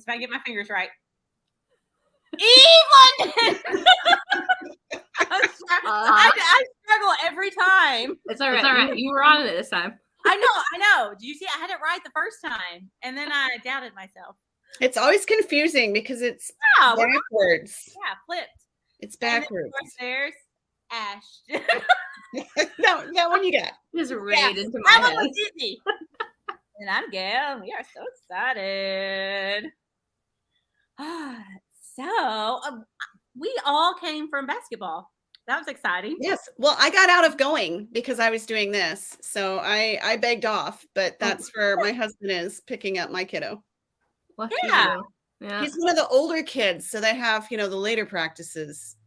if I get my fingers right. Eve London. I struggle every time. It's all right. You were on it this time. I know. Do you see? I had it right the first time, and then I doubted myself. It's always confusing because it's backwards. Yeah, flipped. It's backwards. There's Ashton. that one you got. Just right into my head. Was easy. And I'm Gail. We are so excited. So we all came from basketball. That was exciting. Yes. Well, I got out of going because I was doing this. So I begged off, but that's where my husband is picking up my kiddo. Yeah. He's one of the older kids. So they have, the later practices.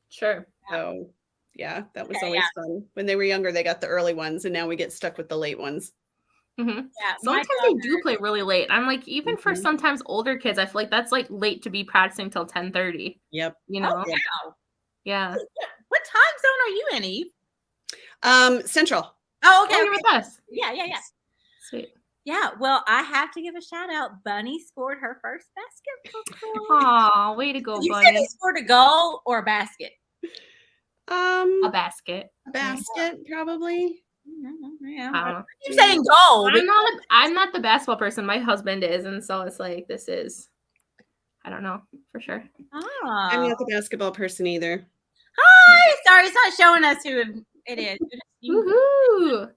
Sure. So yeah, that was always fun. When they were younger, they got the early ones and now we get stuck with the late ones. Mm-hmm. Yeah. Sometimes they do play really late. I'm like, even for sometimes older kids, I feel like that's like late to be practicing till 10:30. Yep. Wow. Yeah. What time zone are you in, Eve? Central. Oh, okay. You're with us. Yeah. Sweet. Yeah. Well, I have to give a shout out. Bunny scored her first basketball. Oh, way to go, you Bunny! Said he scored a goal or a basket? A basket. A basket, probably. Yeah. I don't know. You're saying goal. I'm not the basketball person. My husband is, and so it's like this is. I don't know for sure. Oh. I'm not the basketball person either. Hi. Sorry, it's not showing us who it is. Woohoo!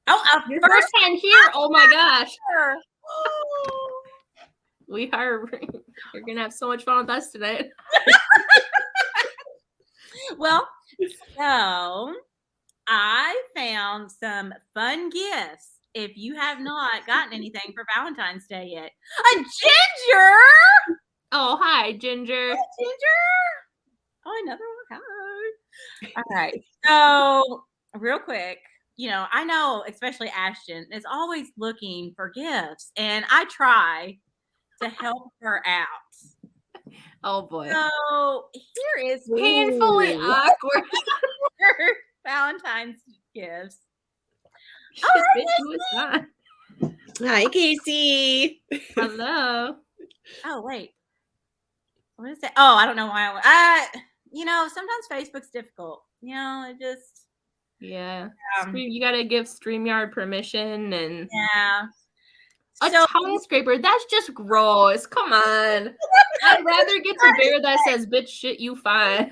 Oh, your first hand here. Oh my gosh. You're gonna have so much fun with us tonight. Well, so I found some fun gifts. If you have not gotten anything for Valentine's Day yet, a ginger. Oh, hi, Ginger. Hi, Ginger. Oh, another one. Hi. All right. So, real quick, I know, especially Ashton is always looking for gifts, and I try to help her out. Oh boy. So here is painfully awkward Valentine's gifts. Hi, Casey. Hello. Oh, wait. What is that? Oh, I don't know why. Sometimes Facebook's difficult. It just. Yeah. You got to give StreamYard permission and. Yeah. A tongue scraper, that's just gross. Come on. I'd rather get the bear that says, bitch, shit, you fine.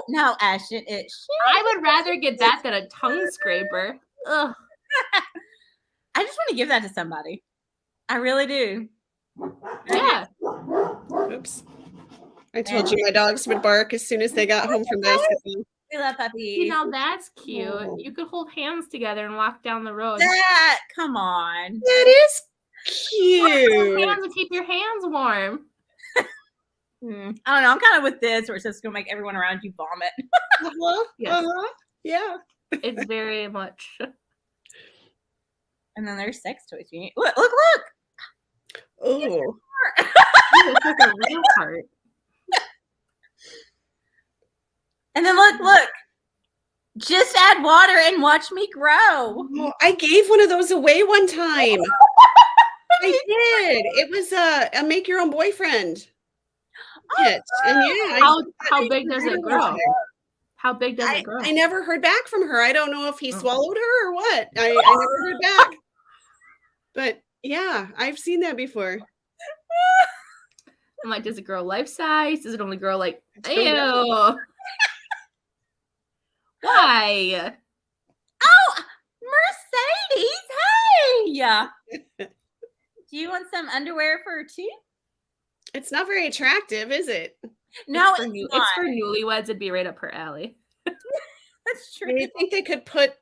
No, Ashton, I would rather get that than a tongue scraper. Ugh. I just want to give that to somebody. I really do. Yeah. Oops. I told you my dogs would bark as soon as they got home from basketball. We love puppies. That's cute. Oh. You could hold hands together and walk down the road. Come on. That is cute. Hold hands and keep your hands warm. I don't know. I'm kind of with this where it's just going to make everyone around you vomit. Yes. Yeah. It's very much. And then there's sex toys. Look. Oh. It's like a real heart. And then look. Just add water and watch me grow. Oh, I gave one of those away one time. I did. It was a make your own boyfriend kit. And how big does it grow? How big does it grow? I never heard back from her. I don't know if he swallowed her or what. I never heard back. But yeah, I've seen that before. I'm like, does it grow life size? Does it only grow like, ew? Why? Oh, Mercedes. Hey. Do you want some underwear for two? It's not very attractive, is it? No, it's for newlyweds. It'd be right up her alley. That's true. I think they could put,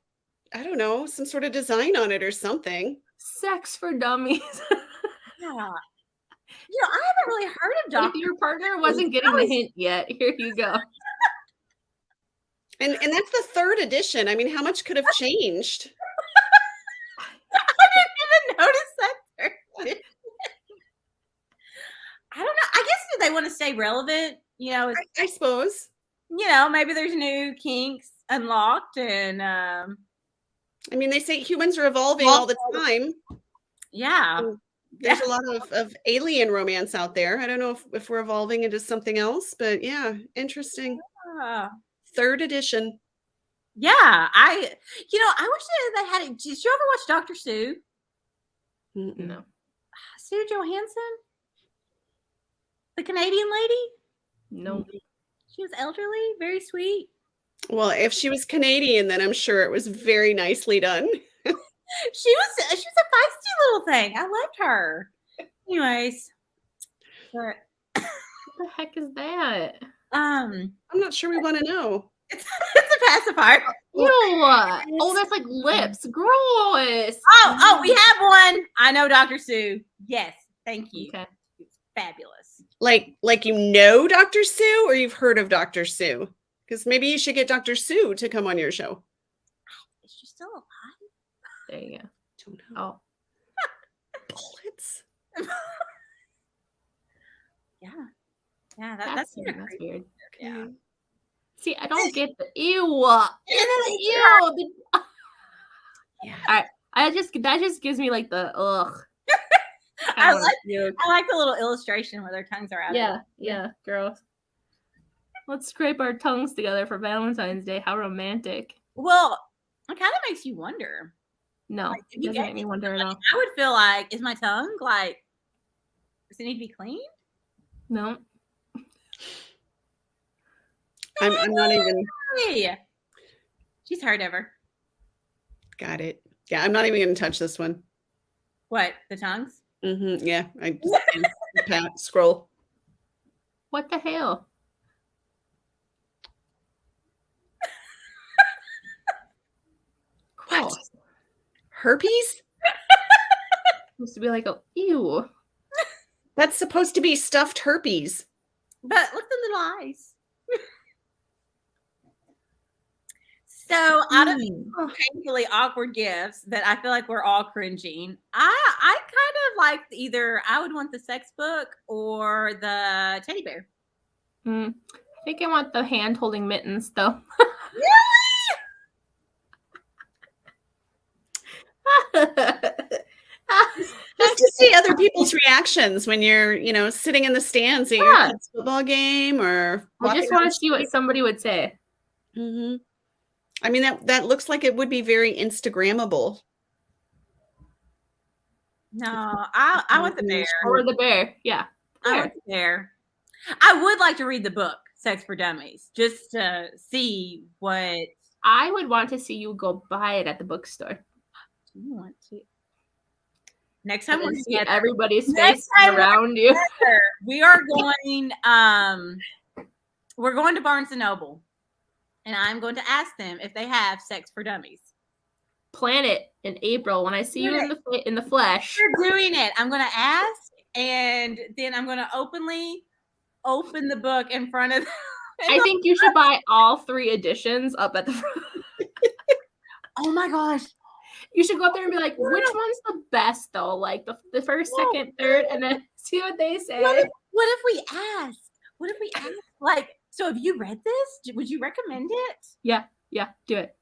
I don't know, some sort of design on it or something. Sex for dummies. Yeah. I haven't really heard of dummies. If your partner wasn't getting the hint yet, here you go. And that's the 3rd edition. I mean, how much could have changed? I didn't even notice that. I don't know. I guess they want to stay relevant. I suppose. Maybe there's new kinks unlocked, and I mean, they say humans are evolving all the time. Yeah. there's a lot of alien romance out there. I don't know if we're evolving into something else, but yeah, interesting. Uh, 3rd edition. yeah, I wish they had it. Did you ever watch Dr. Sue? No. Sue Johansson? The Canadian lady? No. She was elderly, very sweet. Well, if she was Canadian, then I'm sure it was very nicely done. She was a feisty little thing. I loved her. Anyways, but What the heck is that? I'm not sure we want to know. it's a pacifier. Ew! Oh, that's like lips. Gross. Oh, we have one. I know Dr. Sue. Yes, thank you. Okay. It's fabulous. Like you know Dr. Sue, or you've heard of Dr. Sue? Because maybe you should get Dr. Sue to come on your show. Is she still alive? There you go. Don't know. Oh. Bullets. Yeah. That's kinda weird. That's creepy. weird. Yeah. See, I don't get the ew. Ew. Yeah. That just gives me like the ugh. I like the little illustration where their tongues are out. Yeah, girls. Let's scrape our tongues together for Valentine's Day. How romantic. Well, it kind of makes you wonder. No, Like, it doesn't make me wonder at all. I would feel like, is my tongue like, does it need to be cleaned? No. I'm not even. Hey, she's heard of her. Got it. Yeah, I'm not even going to touch this one. What, the tongues? Yeah, I just scroll. What the hell? What? Herpes? Supposed to be like, oh, ew. That's supposed to be stuffed herpes. But look at the little eyes. So out of painfully awkward gifts that I feel like we're all cringing, I kind of like either I would want the sex book or the teddy bear. I think I want the hand holding mittens though. Just to see other people's reactions when you're, sitting in the stands at your kids' football game or. I just want to see what somebody would say. Mm-hmm. I mean, that looks like it would be very Instagrammable. No, I want the bear. Or the bear, yeah. I want the bear. I would like to read the book, Sex for Dummies, just to see what. I would want to see you go buy it at the bookstore. Do you want to? Next time we're see everybody's face around you. We are going. We're going to Barnes and Noble, and I'm going to ask them if they have Sex for Dummies. Plan it in April when I see you in the flesh. We're doing it. I'm going to ask, and then I'm going to openly open the book in front of them. I think you should buy all 3 editions up at the front. Oh my gosh. You should go up there and be like, which one's the best though? Like the first, second, third, and then see what they say. What if we ask? What if we ask? Like, so have you read this? Would you recommend it? Yeah, do it.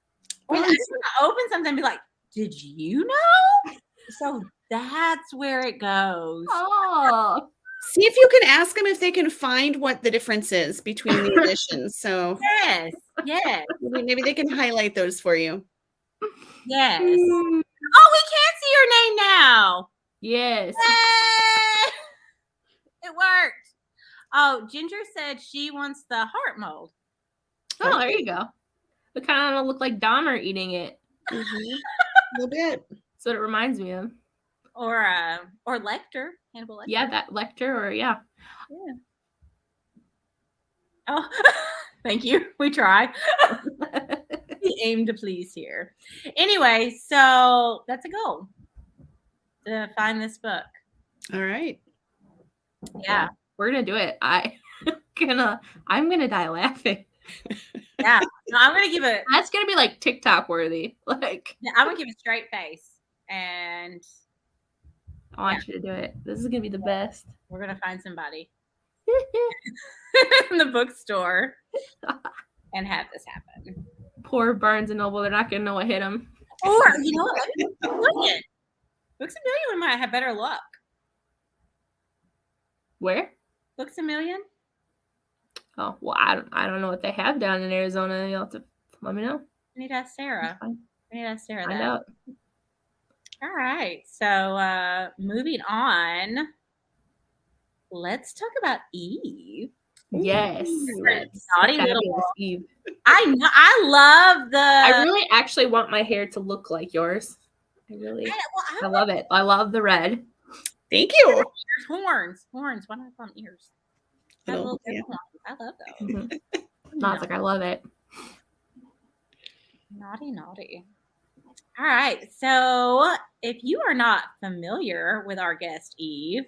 Or I'm going to open something and be like, did you know? So that's where it goes. Oh. See if you can ask them if they can find what the difference is between the editions. So yes. Maybe they can highlight those for you. Yes. Oh, we can see your name now. Yes. It worked. Oh, Ginger said she wants the heart mold. Oh, there you go. It kind of look like Dahmer eating it. Mm-hmm. A little bit. That's what it reminds me of. Or Lecter. Hannibal Lecter. Yeah, that Lecter or yeah. Oh, thank you. We try. We aim to please here. Anyway, so that's a goal to find this book. All right. Yeah, we're gonna do it. I'm gonna die laughing. Yeah, no, I'm gonna give it. That's gonna be like TikTok worthy. Like, I'm gonna give a straight face, and I want you to do it. This is gonna be the best. We're gonna find somebody in the bookstore and have this happen. Poor Barnes and Noble, they're not gonna know what hit them. Or you know what? Look it. Books A Million might have better luck. Where? Books a Million? Oh, well, I don't know what they have down in Arizona. You'll have to let me know. We need to ask Sarah. Fine. We need to ask Sarah Find that. out. All right. So moving on. Let's talk about Eve. Yes. Let's. Naughty little Fabulous Eve. I know. I love the. I really actually want my hair to look like yours. I love it. I love the red. Thank you. Horns. Why not from ears? Little, yeah. I love those. Mm-hmm. No, it's like I love it. Naughty. All right. So if you are not familiar with our guest Eve,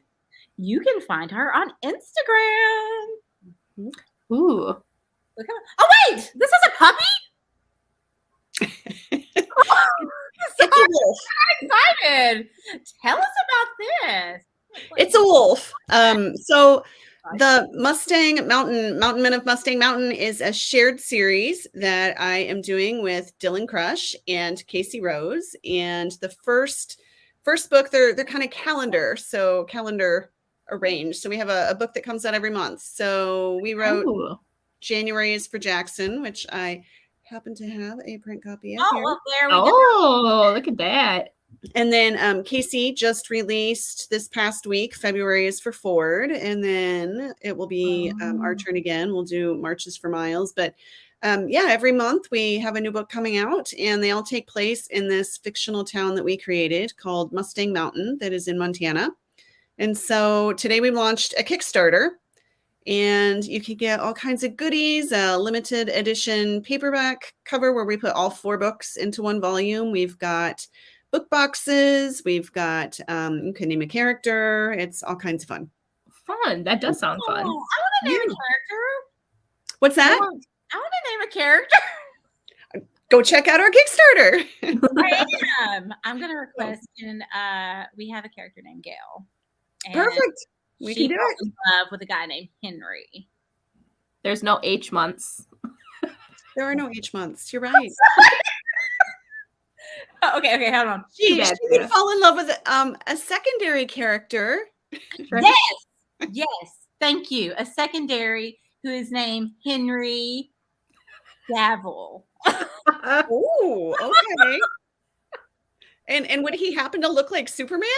you can find her on Instagram. Ooh. Look at her. Oh wait, this is a puppy. It's a wolf. I'm excited. Tell us about this. It's a wolf. So the Mustang Mountain Men of Mustang Mountain is a shared series that I am doing with Dylan Crush and Casey Rose. And the first book, they're kind of calendar arranged. So we have a book that comes out every month. So we wrote January is for Jackson, which I happen to have a print copy of here. Well, there we go. Oh, look at that. And then Casey just released this past week, February is for Ford. And then it will be our turn again. We'll do March is for Miles. But every month we have a new book coming out, and they all take place in this fictional town that we created called Mustang Mountain that is in Montana. And so today we launched a Kickstarter, and you can get all kinds of goodies, a limited edition paperback cover where we put all 4 books into one volume. We've got book boxes. We've got, you can name a character. It's all kinds of fun. Fun. That does sound fun. I want to name a character. What's that? I want to name a character. Go check out our Kickstarter. I am. I'm going to request, and we have a character named Gail. Perfect. We can do it. In love with a guy named Henry. There's no H months. There are no H months. You're right. Okay, hold on. She would fall in love with a secondary character. Right? Yes. Thank you. A secondary who is named Henry Gavel. Oh, okay. And would he happen to look like Superman?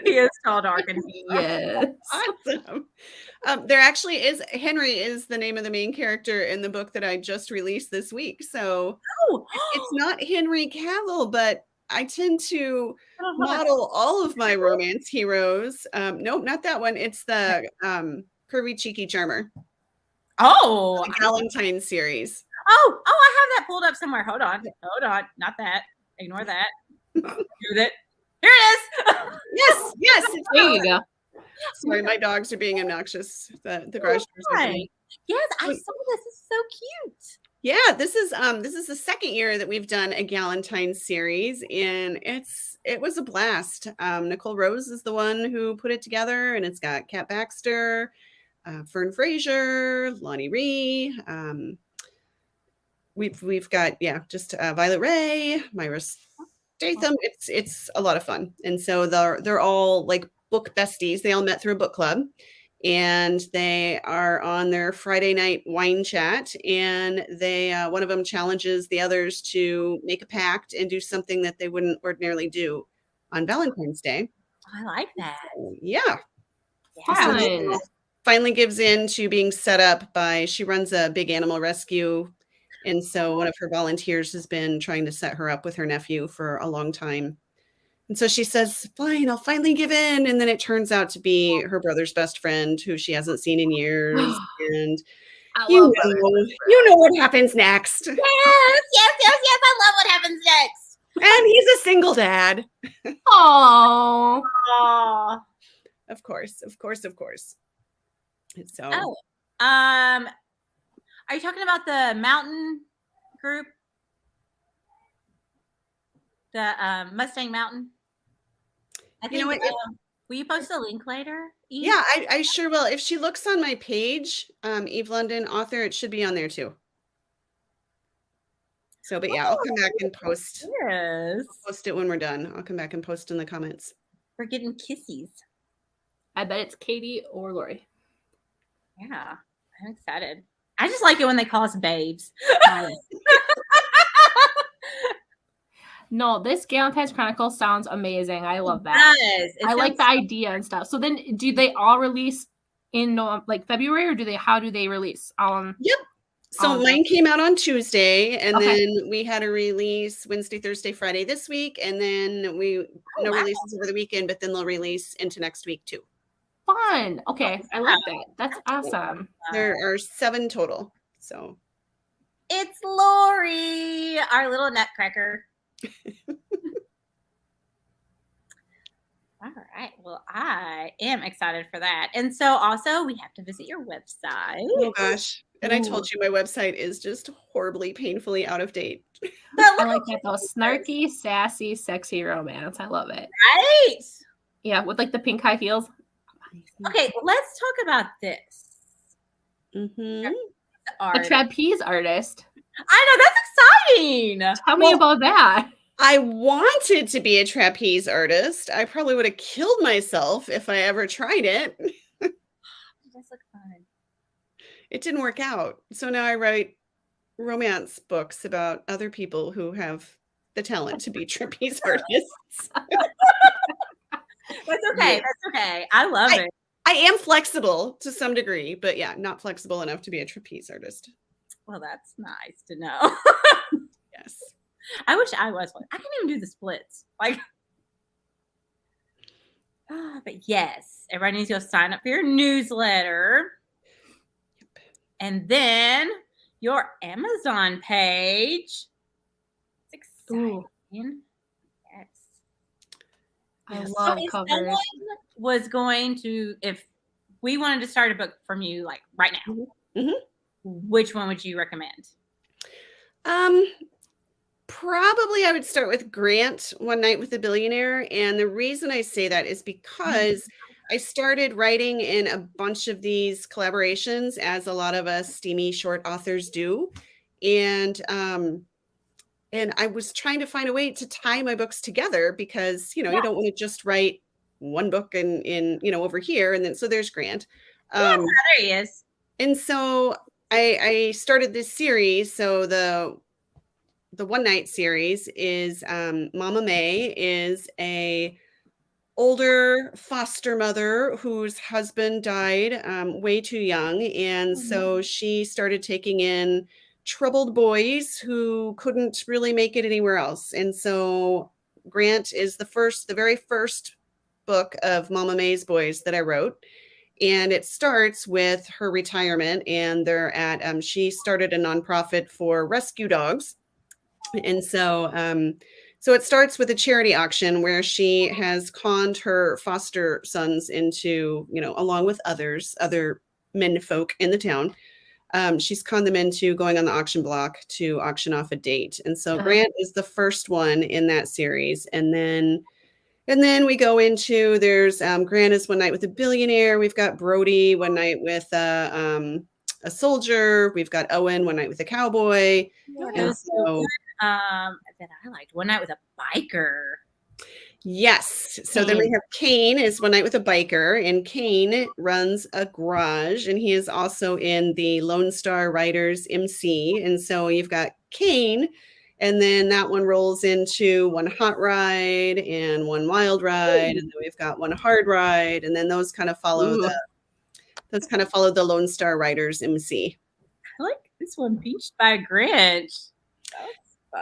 He is tall, dark, and yes. Awesome. There actually is Henry is the name of the main character in the book that I just released this week. So it's not Henry Cavill, but I tend to model all of my romance heroes. Nope, not that one. It's the Curvy Cheeky Charmer. Oh, the Galentine series. Oh, I have that pulled up somewhere. Hold on. Not that. Ignore that. Hear that. Here it is. Yes. There you go. Sorry, my dogs are being obnoxious. The garage doors are being... Yes, I saw this. It's so cute. Yeah, this is the second year that we've done a Galentine series, and it was a blast. Nicole Rose is the one who put it together, and it's got Kat Baxter, Fern Fraser, Lonnie Ree. We've got just Violet Ray, Myra Statham. It's a lot of fun, and so they're all like book besties. They all met through a book club, and they are on their Friday night wine chat. And they one of them challenges the others to make a pact and do something that they wouldn't ordinarily do on Valentine's Day. I like that. So, yeah. Fun. Finally gives in to being set up by. She runs a big animal rescue. And so one of her volunteers has been trying to set her up with her nephew for a long time. And so she says, fine, I'll finally give in. And then it turns out to be her brother's best friend who she hasn't seen in years. And you know what happens next. Yes. I love what happens next. And he's a single dad. Oh. Of course. So. Are you talking about the mountain group? The Mustang Mountain? I think, will you post a link later? Eve? Yeah, I sure will. If she looks on my page, Eve London author, it should be on there too. So, but yeah, I'll come back and post. Yes. I'll post it when we're done. I'll come back and post in the comments. We're getting kissies. I bet it's Katie or Lori. Yeah, I'm excited. I just like it when they call us babes. No, this Galentine's Chronicle sounds amazing. I love that. I like the idea and stuff. So then, do they all release in like February, or how do they release? Yep. So mine came out on Tuesday, and then we had a release Wednesday, Thursday, Friday this week, and then releases over the weekend, but then they'll release into next week too. Fun. Okay, I like that. That's awesome. There are 7 total. So it's Lori, our little nutcracker. All right. Well, I am excited for that. And so also we have to visit your website. Oh gosh. And I told you my website is just horribly, painfully out of date. I like that though. Snarky, sassy, sexy romance. I love it. Right. Yeah, with like the pink high heels. Okay, let's talk about this. A trapeze artist. I know, that's exciting. Tell me about that. I wanted to be a trapeze artist. I probably would have killed myself if I ever tried it. It does look fun. It didn't work out. So now I write romance books about other people who have the talent to be trapeze artists. That's okay. That's okay. I love it. I am flexible to some degree, but yeah, not flexible enough to be a trapeze artist. Well, that's nice to know. Yes. I wish I was one. I can't even do the splits. Like, but yes, everybody needs to go sign up for your newsletter. Yep. And then your Amazon page. It's exciting. Ooh. Yes. I love covers. Someone was going to, if we wanted to start a book from you, like right now, which one would you recommend? Probably I would start with Grant, One Night with a Billionaire. And the reason I say that is because I started writing in a bunch of these collaborations, as a lot of us steamy short authors do. And I was trying to find a way to tie my books together because, you don't want to just write one book in over here. And then, so there's Grant. There he is. And so I started this series. So the One Night series is Mama May is a older foster mother whose husband died way too young. And so she started taking in troubled boys who couldn't really make it anywhere else. And so Grant is the very first book of Mama May's boys that I wrote. And it starts with her retirement, and they're at, she started a nonprofit for rescue dogs. And so it starts with a charity auction where she has conned her foster sons into, along with other men folk in the town. She's conned them into going on the auction block to auction off a date. And so Grant is the first one in that series. And then we go into, there's Grant is One Night with a Billionaire. We've got Brody, One Night with a soldier. We've got Owen, One Night with a cowboy. And so that I liked One Night with a biker. Yes. So then we have Kane is One Night with a Biker, and Kane runs a garage, and he is also in the Lone Star Riders MC. And so you've got Kane, and then that one rolls into One Hot Ride and One Wild Ride, and then we've got One Hard Ride, and then those kind of follow the Lone Star Riders MC. I like this one, Beached by Grinch.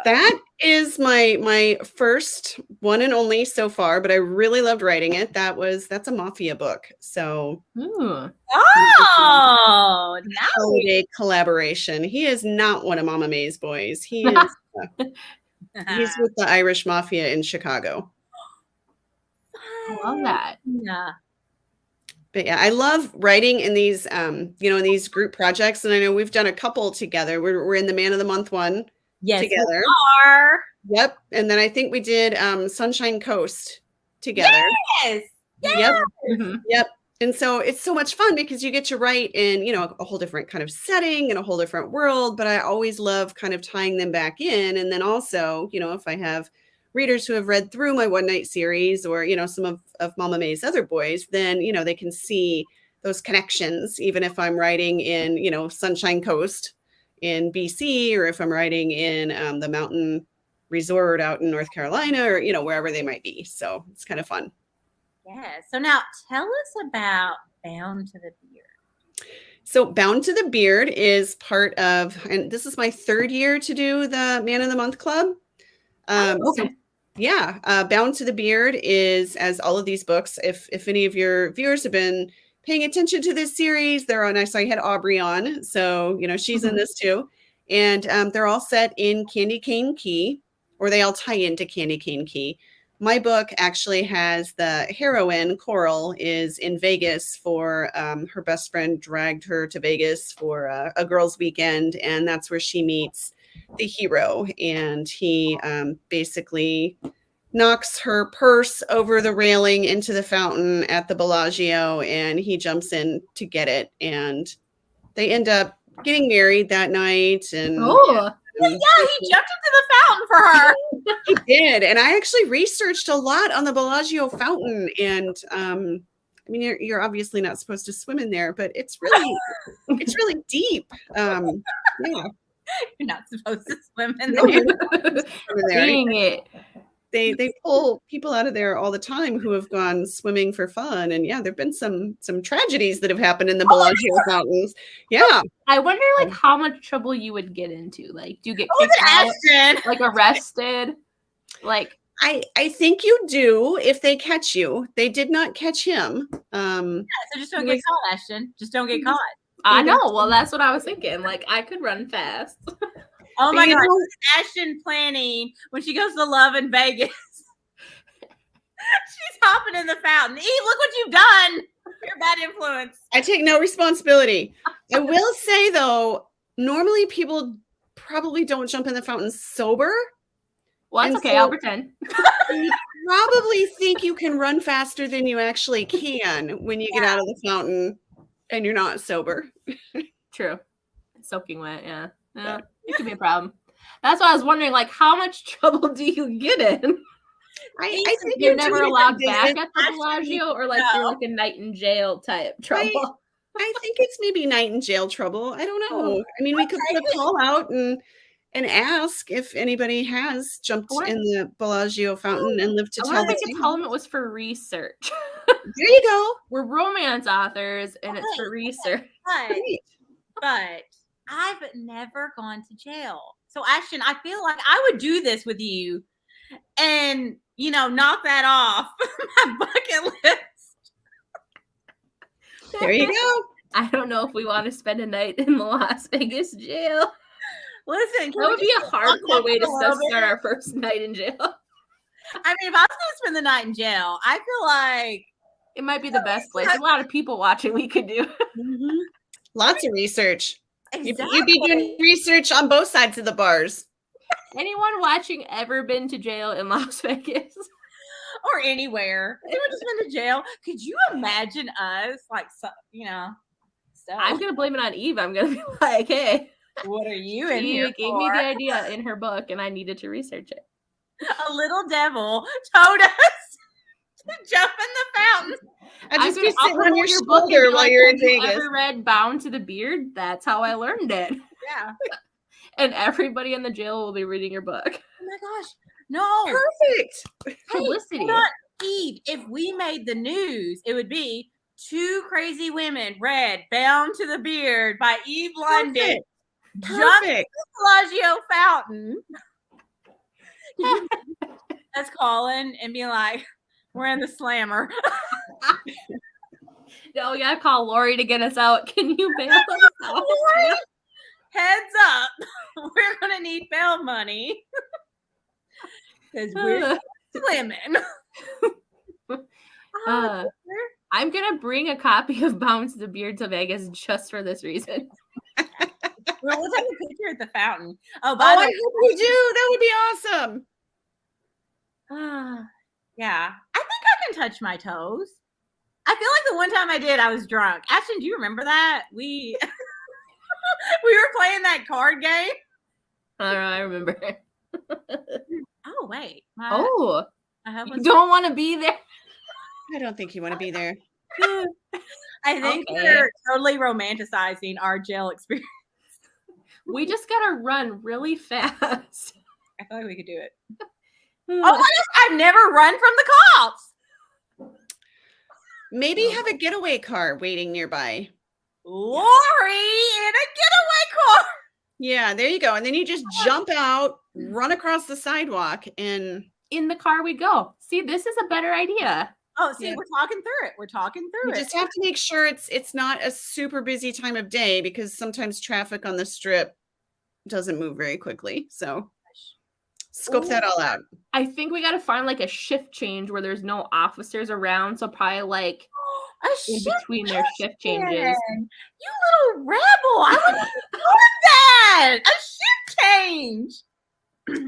That is my first one and only so far, but I really loved writing it. That's a Mafia book. So nice. Holiday collaboration. He is not one of Mama May's boys. He is he's with the Irish Mafia in Chicago. I love that. Yeah. But yeah, I love writing in these in these group projects. And I know we've done a couple together. We're in the Man of the Month one. Yes, together. We are. Yep. And then I think we did Sunshine Coast together. Yes. Yep. Mm-hmm. Yep. And so it's so much fun because you get to write in, a whole different kind of setting and a whole different world. But I always love kind of tying them back in. And then also, if I have readers who have read through my one night series or, some of Mama May's other boys, then, they can see those connections, even if I'm writing in, Sunshine Coast in BC, or if I'm writing in the mountain resort out in North Carolina, or, wherever they might be. So it's kind of fun. Yeah. So now tell us about Bound to the Beard. So Bound to the Beard is part of, and this is my 3rd year to do the Man of the Month Club. Okay. So yeah, Bound to the Beard is, as all of these books, if any of your viewers have been paying attention to this series, they're on. So I had Aubrey on, so she's in this too, and they're all set in Candy Cane Key, or they all tie into Candy Cane Key. My book actually has the heroine, Coral, is in Vegas for her best friend dragged her to Vegas for a girls' weekend, and that's where she meets the hero, and he basically knocks her purse over the railing into the fountain at the Bellagio, and he jumps in to get it, and they end up getting married that night. And yeah, he jumped into the fountain for her. He did, and I actually researched a lot on the Bellagio fountain, and I mean, you're obviously not supposed to swim in there, but it's really deep. Yeah. You're not supposed to swim in there. Dang it. They pull people out of there all the time who have gone swimming for fun, and yeah, there've been some tragedies that have happened in the Bellagio fountains. Yeah, I wonder how much trouble you would get into. Like, do you get kicked out, like arrested? Like, I think you do if they catch you. They did not catch him. So just don't get caught, Ashton. Just don't get caught. I know. Well, that's what I was thinking. Like, I could run fast. Oh my God. Ashton planning when she goes to Love in Vegas. She's hopping in the fountain. Eve, look what you've done. You're a bad influence. I take no responsibility. I will say, though, normally people probably don't jump in the fountain sober. Well, that's okay. I'll pretend. You probably think you can run faster than you actually can when you get out of the fountain and you're not sober. True. It's soaking wet, yeah. It could be a problem. That's why I was wondering, like, how much trouble do you get in? I think you're never allowed back at the Bellagio, or like you're like a night in jail type trouble. I think it's maybe night in jail trouble. I don't know. I mean, we could put a call out and ask if anybody has jumped in the Bellagio fountain and lived to tell the tale. Tell them it was for research. There you go. We're romance authors, and it's for research. But I've never gone to jail. So, Ashton, I feel like I would do this with you and, knock that off my bucket list. There you go. I don't know if we want to spend a night in the Las Vegas jail. Listen, that would be a hardcore way to start our first night in jail. I mean, if I was going to spend the night in jail, I feel like it might be the best place. A lot of people watching we could do. Mm-hmm. Lots of research. Exactly. You'd be doing research on both sides of the bars. Anyone watching ever been to jail in Las Vegas? Or anywhere? Anyone just been to jail? Could you imagine us, So. I'm going to blame it on Eve. I'm going to be like, hey. What are you in here for? She gave me the idea in her book, and I needed to research it. A little devil told us to jump in the fountain. I just be sitting on your shoulder while you're in Vegas. Have you ever read Bound to the Beard? That's how I learned it. Yeah. And everybody in the jail will be reading your book. Oh my gosh. No. Perfect. Publicity. Eve, if we made the news, it would be 2 crazy women read Bound to the Beard by Eve London. Jump in the Bellagio fountain. That's calling and being like, we're in the slammer. No, we gotta call Lori to get us out. Can you bail us out? Lori, heads up. We're gonna need bail money. Because we're slamming. I'm gonna bring a copy of Bound to the Beard to Vegas just for this reason. Well, we'll take a picture at the fountain. Oh, I hope you do. That would be awesome. Yeah. I think I can touch my toes. I feel like the one time I did, I was drunk. Ashton, do you remember that? We were playing that card game. I remember. Oh, Oh, wait. You don't want to be there? I don't think you want to be there. I think we're totally romanticizing our jail experience. We just gotta run really fast. I feel like we could do it. I've never run from the cops. Maybe have a getaway car waiting nearby. Lori in a getaway car. Yeah, there you go. And then you just jump out, run across the sidewalk, and in the car we go. See, this is a better idea. Oh, see, we're talking through it. You just have to make sure it's not a super busy time of day, because sometimes traffic on the strip doesn't move very quickly. So scope that all out. I think we got to find like a shift change where there's no officers around. So probably like in between their shift changes. You little rebel. I wouldn't have that. A shift change.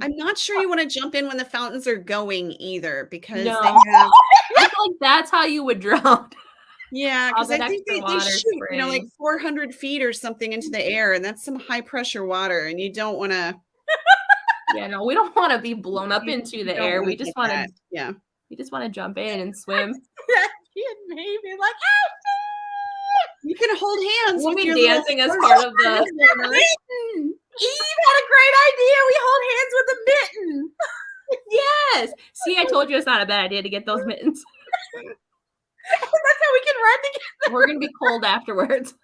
I'm not sure you want to jump in when the fountains are going either, because I feel like that's how you would drown. Yeah, because I think they shoot, like 400 feet or something into the air, and that's some high pressure water, and you don't want to. Yeah, no, we don't want to be blown up into the air. We just want to, we just want to jump in and swim. That kid made me like, you can hold hands. We'll be dancing as part of the. Eve had a great idea. We hold hands with a mitten. Yes. See, I told you it's not a bad idea to get those mittens. That's how we can run together. We're going to be cold afterwards.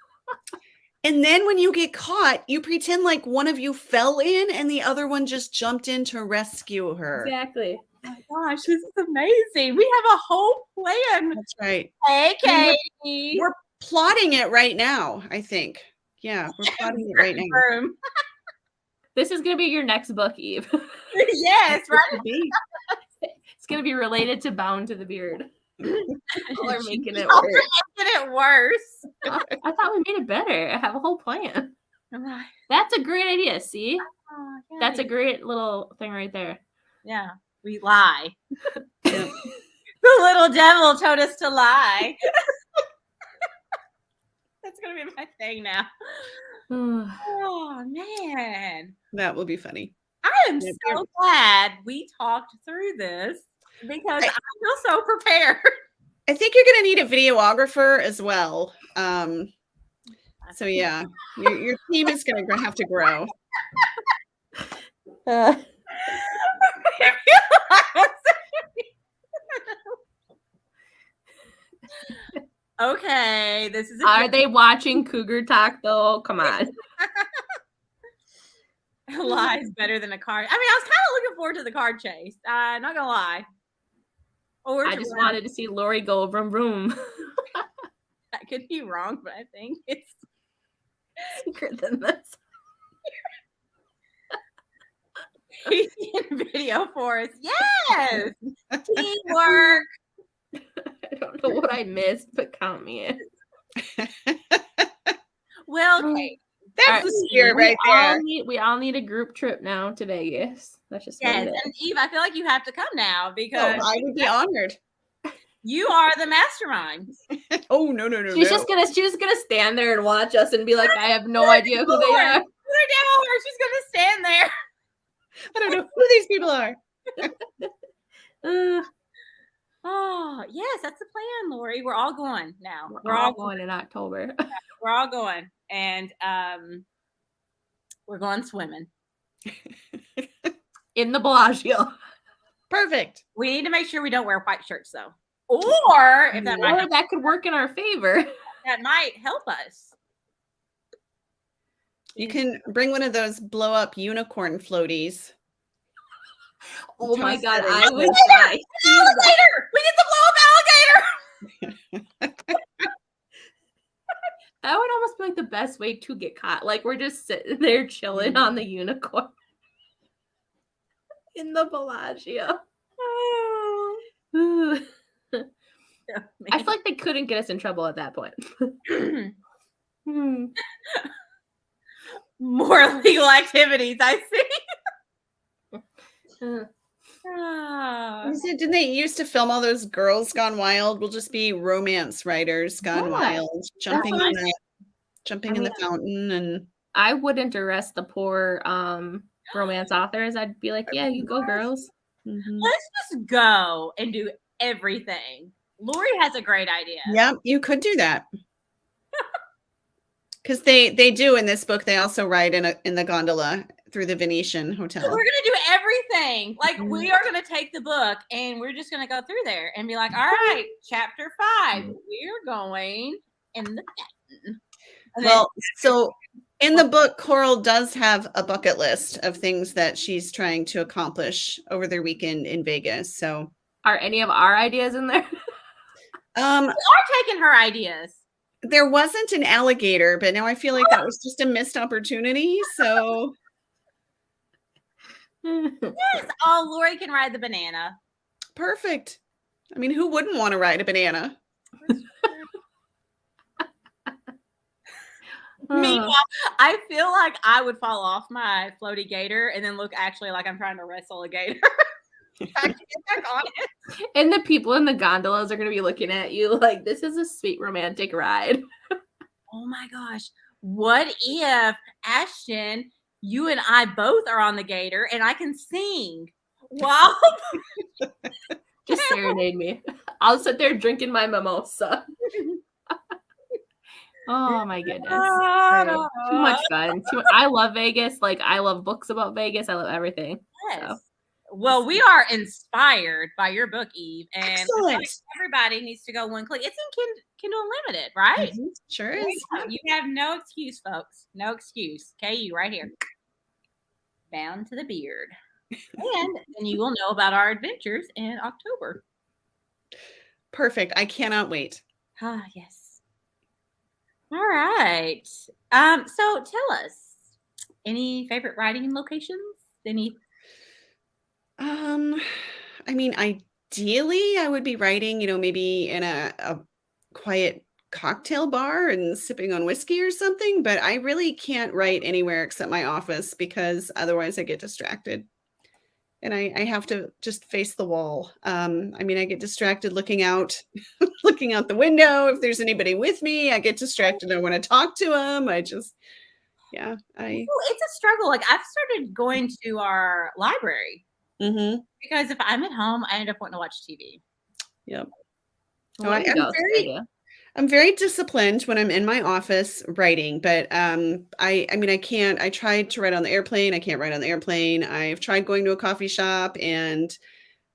And then when you get caught, you pretend like one of you fell in and the other one just jumped in to rescue her. Exactly. Oh my gosh, this is amazing. We have a whole plan. That's right. Hey, Katie. We're plotting it right now, I think. Yeah, we're plotting it right now. This is going to be your next book, Eve. Yes, right. It's going to be related to Bound to the Beard. Y'all are making it worse. Making it worse. I thought we made it better. I have a whole plan. That's a great idea. See? That's a great little thing right there. Yeah, we lie. The little devil told us to lie. That's going to be my thing now. Oh, man. That will be funny. I am so glad we talked through this, because I feel so prepared. I think you're going to need a videographer as well. So, yeah, your team is going to have to grow. Okay, this is. Are they watching Cougar Talk though? Come on. A lie is better than a card. I mean, I was kind of looking forward to the card chase. Not gonna lie. I just wanted to see Lori go vroom vroom. I could be wrong, but I think it's secret than this. He's in video for us. Yes, teamwork. I don't know what I missed, but count me in. Well, okay. That's the spirit right there. We all need a group trip now to Vegas. That's just yes. And Eve, I feel like you have to come now, because I would be honored. You are the mastermind. Oh no. She's just gonna stand there and watch us and be like, I have no idea who they are. They're down her. She's gonna stand there. I don't know who these people are. Oh, yes, that's the plan, Lori. We're all going now. We're all going in October. We're all going. And we're going swimming. In the Bellagio. Perfect. We need to make sure we don't wear white shirts, though. Or if that could work in our favor. That might help us. You can bring one of those blow up unicorn floaties. Oh my God, I would die. Alligator! We get the blow up alligator! That would almost be like the best way to get caught. Like, we're just sitting there chilling on the unicorn. In the Bellagio. Oh. I feel like they couldn't get us in trouble at that point. More legal activities, I see. Didn't they used to film all those Girls Gone Wild? We'll just be romance writers gone wild, jumping in the fountain. And I wouldn't arrest the poor romance authors. I'd be like, yeah, you go, girls. Let's just go and do everything. Lori has a great idea. Yep, you could do that. Because they do in this book. They also ride in the gondola through the Venetian Hotel. So we're gonna do everything. Like we are gonna take the book and we're just gonna go through there and be like, all right, chapter 5, we're going in the mountain. Well, so in the book, Coral does have a bucket list of things that she's trying to accomplish over their weekend in Vegas. So are any of our ideas in there? We are taking her ideas. There wasn't an alligator, but now I feel like that was just a missed opportunity. So yes. Oh, Lori can ride the banana. Perfect. I mean, who wouldn't want to ride a banana? Meanwhile, I feel like I would fall off my floaty gator and then look actually like I'm trying to wrestle a gator. I can get back on it. And the people in the gondolas are going to be looking at you like, this is a sweet romantic ride. Oh my gosh. What if, Ashton, you and I both are on the gator and I can sing? Wow. Just serenade me. I'll sit there drinking my mimosa. Oh my goodness. Too much fun. I love Vegas. Like, I love books about Vegas. I love everything. Yes. So. Well, we are inspired by your book, Eve, and Excellent. Everybody needs to go one click. It's in Kindle Unlimited, right? Mm-hmm. Sure is. You have no excuse, folks. No excuse. KU right here. Bound to the beard. And then you will know about our adventures in October. Perfect. I cannot wait. Ah, yes. All right. So tell us, any favorite writing locations? Any? I mean, ideally, I would be writing, maybe in a quiet cocktail bar and sipping on whiskey or something, but I really can't write anywhere except my office because otherwise I get distracted. And I have to just face the wall. I mean, I get distracted looking out the window. If there's anybody with me, I get distracted. I want to talk to them. It's a struggle. Like I've started going to our library because if I'm at home, I end up wanting to watch TV. Yep. Oh, I'm very disciplined when I'm in my office writing, but I tried to write on the airplane. I can't write on the airplane. I've tried going to a coffee shop, and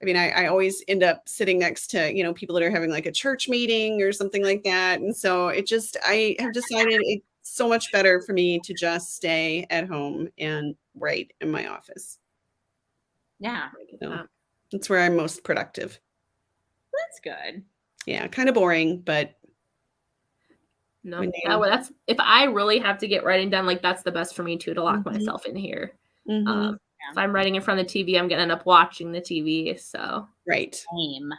I mean, I always end up sitting next to, people that are having like a church meeting or something like that. And so I have decided it's so much better for me to just stay at home and write in my office. Yeah. That's where I'm most productive. That's good. Yeah. Kind of boring, but no, that's if I really have to get writing done, like that's the best for me too, to lock myself in here. If I'm writing in front of the TV, I'm gonna end up watching the TV. So right. Same.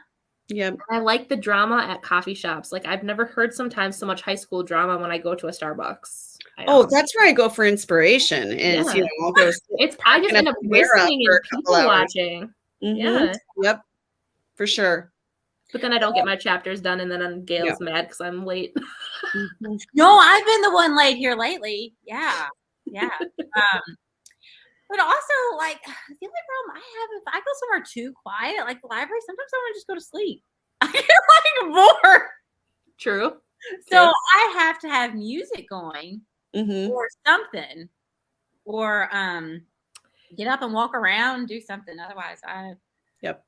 Yep. I like the drama at coffee shops. Like I've never heard sometimes so much high school drama when I go to a Starbucks. That's where I go for inspiration. Is I'll go. I just end up listening and people watching. Yeah. Yep. For sure. But then I don't get my chapters done, and then Gail's mad because I'm late. No, I've been the one late here lately. Yeah. But also, like, the only problem I have, if I go somewhere too quiet, like the library, sometimes I want to just go to sleep. I get like bored. True. So I have to have music going or something, or get up and walk around, do something. Otherwise, Yep.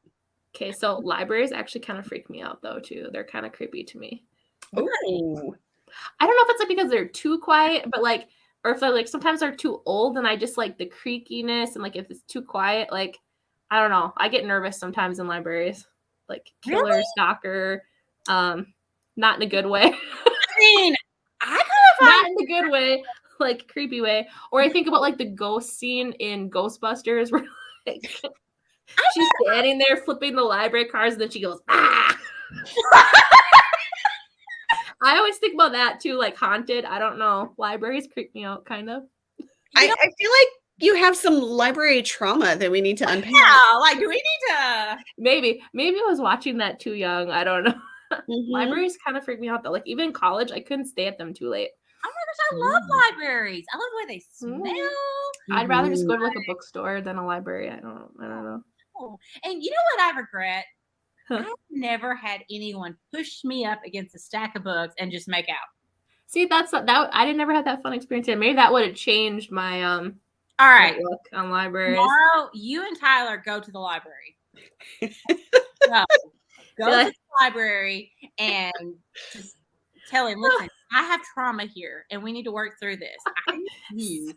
Okay, so libraries actually kind of freak me out though too. They're kind of creepy to me. Oh. I don't know if it's like because they're too quiet, but like, or if they're like sometimes they're too old and I just like the creakiness and like if it's too quiet, like I don't know. I get nervous sometimes in libraries. Like killer, stalker, not in a good way. I mean, not in the good way, like creepy way. Or I think about like the ghost scene in Ghostbusters where like she's standing there flipping the library cards and then she goes, ah. I always think about that too, like haunted. I don't know. Libraries creep me out kind of. I feel like you have some library trauma that we need to unpack. Yeah, like do we need to? Maybe I was watching that too young. I don't know. Libraries kind of freak me out though. Like even in college, I couldn't stay at them too late. Oh my gosh, I love libraries. I love the way they smell. I'd rather just go to like a bookstore than a library. I don't know. know. And you know what I regret? Huh. I've never had anyone push me up against a stack of books and just make out. See, that I didn't never have that fun experience yet. Maybe that would have changed my All right. outlook on libraries. Tomorrow, you and Tyler go to the library. Go to the library and just tell him, listen, I have trauma here and we need to work through this. I need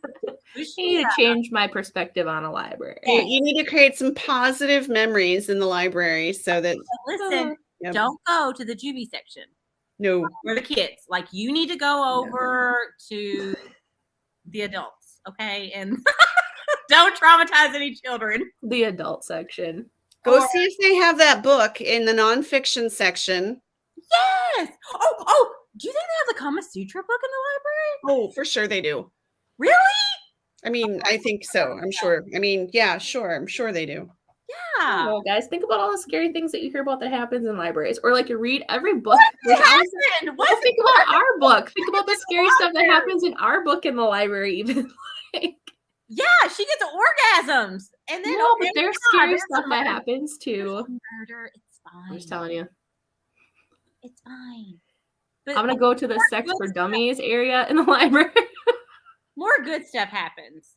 to change my perspective on a library. You need to create some positive memories in the library so that. Listen, don't go to the juvie section. No. For the kids. Like, you need to go over to the adults, okay? And don't traumatize any children. The adult section. Go see if they have that book in the nonfiction section. Yes. Oh, do you think they have the Kama Sutra book in the library? Oh, for sure they do. Really? I mean, I think so. I'm sure. I mean, yeah, sure. I'm sure they do. Yeah. Well, guys, think about all the scary things that you hear about that happens in libraries, or like you read every book. What happened? Well, think about our book. Think about the scary stuff that happens in our book in the library, even. Yeah, she gets orgasms, and then no, but there's scary stuff that happens too. Murder, it's fine. I'm just telling you, it's fine. But I'm gonna go to the sex for dummies area in the library. More good stuff happens.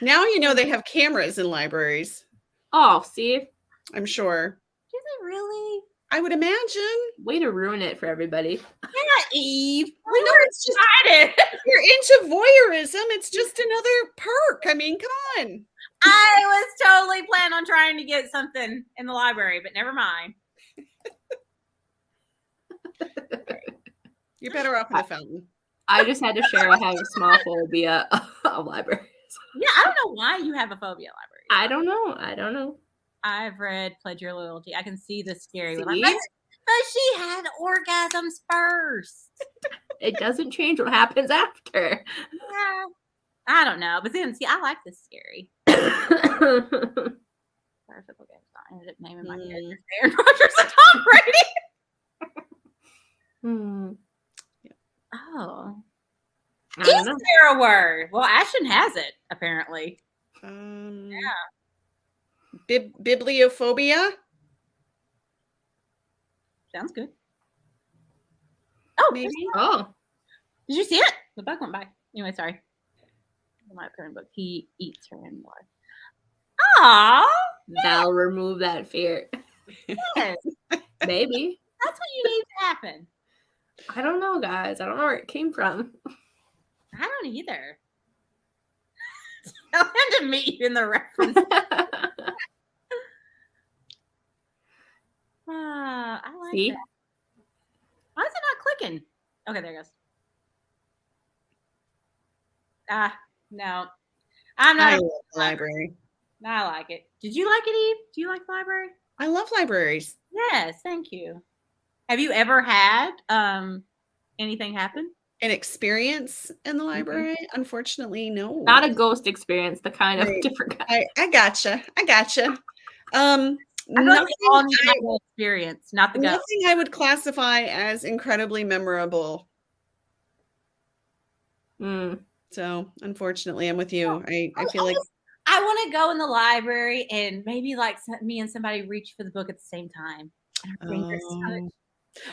Now you know they have cameras in libraries. Oh, see, I'm sure. Do they really? I would imagine. Way to ruin it for everybody. Yeah, Eve. We know it's just excited. You're into voyeurism. It's just another perk. I mean, come on. I was totally planning on trying to get something in the library, but never mind. You're better off in the fountain. I just had to share I have a small phobia of libraries. Yeah, I don't know why you have a phobia of libraries. I don't know. I've read Pledge Your Loyalty. I can see the scary one. See? But she had orgasms first. It doesn't change what happens after. Yeah. I don't know. But then, see, I like this scary. I ended up naming my character Aaron Rodgers and Tom Brady. Oh. Is there a word? Well, Ashton has it, apparently. Yeah. Bibliophobia? Sounds good. Oh, maybe. Oh. Did you see it? The bug went by. Anyway, sorry. My current book. He eats her in blood. Aw. That'll remove that fear. Yes. Maybe. That's what you need to happen. I don't know, guys. I don't know where it came from. I don't either. Tell him to meet you in the reference. I like See? that. Why is it not clicking? Okay, there it goes. No. I'm not. I love the library. I like it. Did you like it, Eve? Do you like the library? I love libraries. Yes, thank you. Have you ever had anything happen? An experience in the library? Unfortunately, no. Not a ghost experience, the kind of different kind. I gotcha. Nothing experience, not the ghost. Nothing I would classify as incredibly memorable. So, unfortunately, I'm with you. I feel like I want to go in the library and maybe like me and somebody reach for the book at the same time.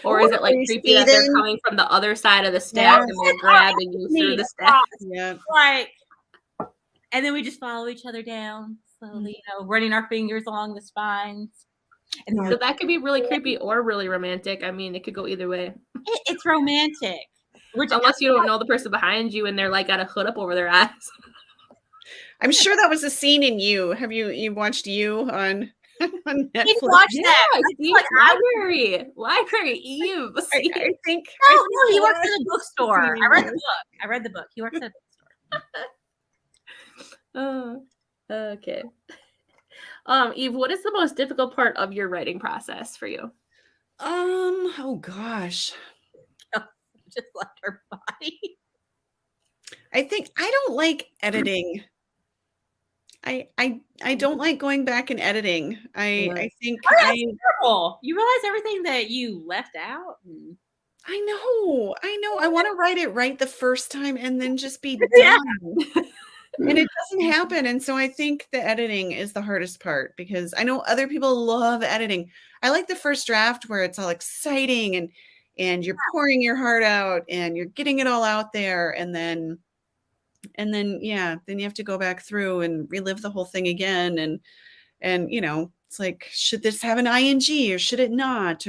Or is it like creepy that they're coming from the other side of the stack and they're grabbing you through the stack? Yeah. Like, and then we just follow each other down slowly, running our fingers along the spines. And so that could be really creepy or really romantic. I mean, it could go either way. It's romantic. Unless you don't know the person behind you and they're like got a hood up over their eyes. I'm sure that was a scene in You. Have you watched You on Netflix? You watched that. Like library Eve. I think. No, he works at a bookstore. I read the book. He works at a bookstore. Okay. Eve, what is the most difficult part of your writing process for you? Oh gosh. Just left her body. I think I don't like editing. I don't like going back and editing. I think that's terrible. You realize everything that you left out? I know. I want to write it right the first time and then just be done. And it doesn't happen. And so I think the editing is the hardest part because I know other people love editing. I like the first draft where it's all exciting and you're pouring your heart out and you're getting it all out there. And then yeah, then you have to go back through and relive the whole thing again. And it's like, should this have an ing or should it not?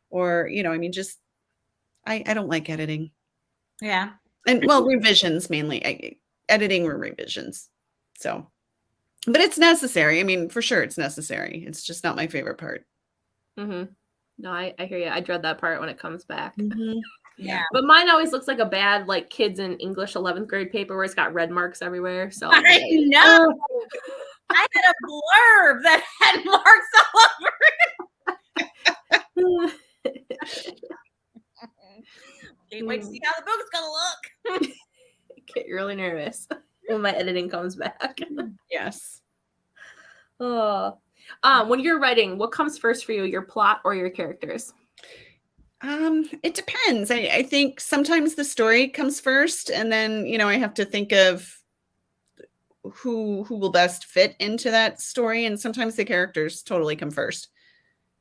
Or I mean, just I don't like editing. Yeah. And well, revisions mainly. Editing or revisions. So, but it's necessary. I mean, for sure it's necessary. It's just not my favorite part. No, I hear you. I dread that part when it comes back. Yeah. But mine always looks like a bad, like, kids in English 11th grade paper where it's got red marks everywhere. So I know. I had a blurb that had marks all over it. Can't wait to see how the book's gonna look. Get really nervous when my editing comes back. Yes. Oh. When you're writing, what comes first for you, your plot or your characters? It depends. I think sometimes the story comes first, and then I have to think of who will best fit into that story, and sometimes the characters totally come first,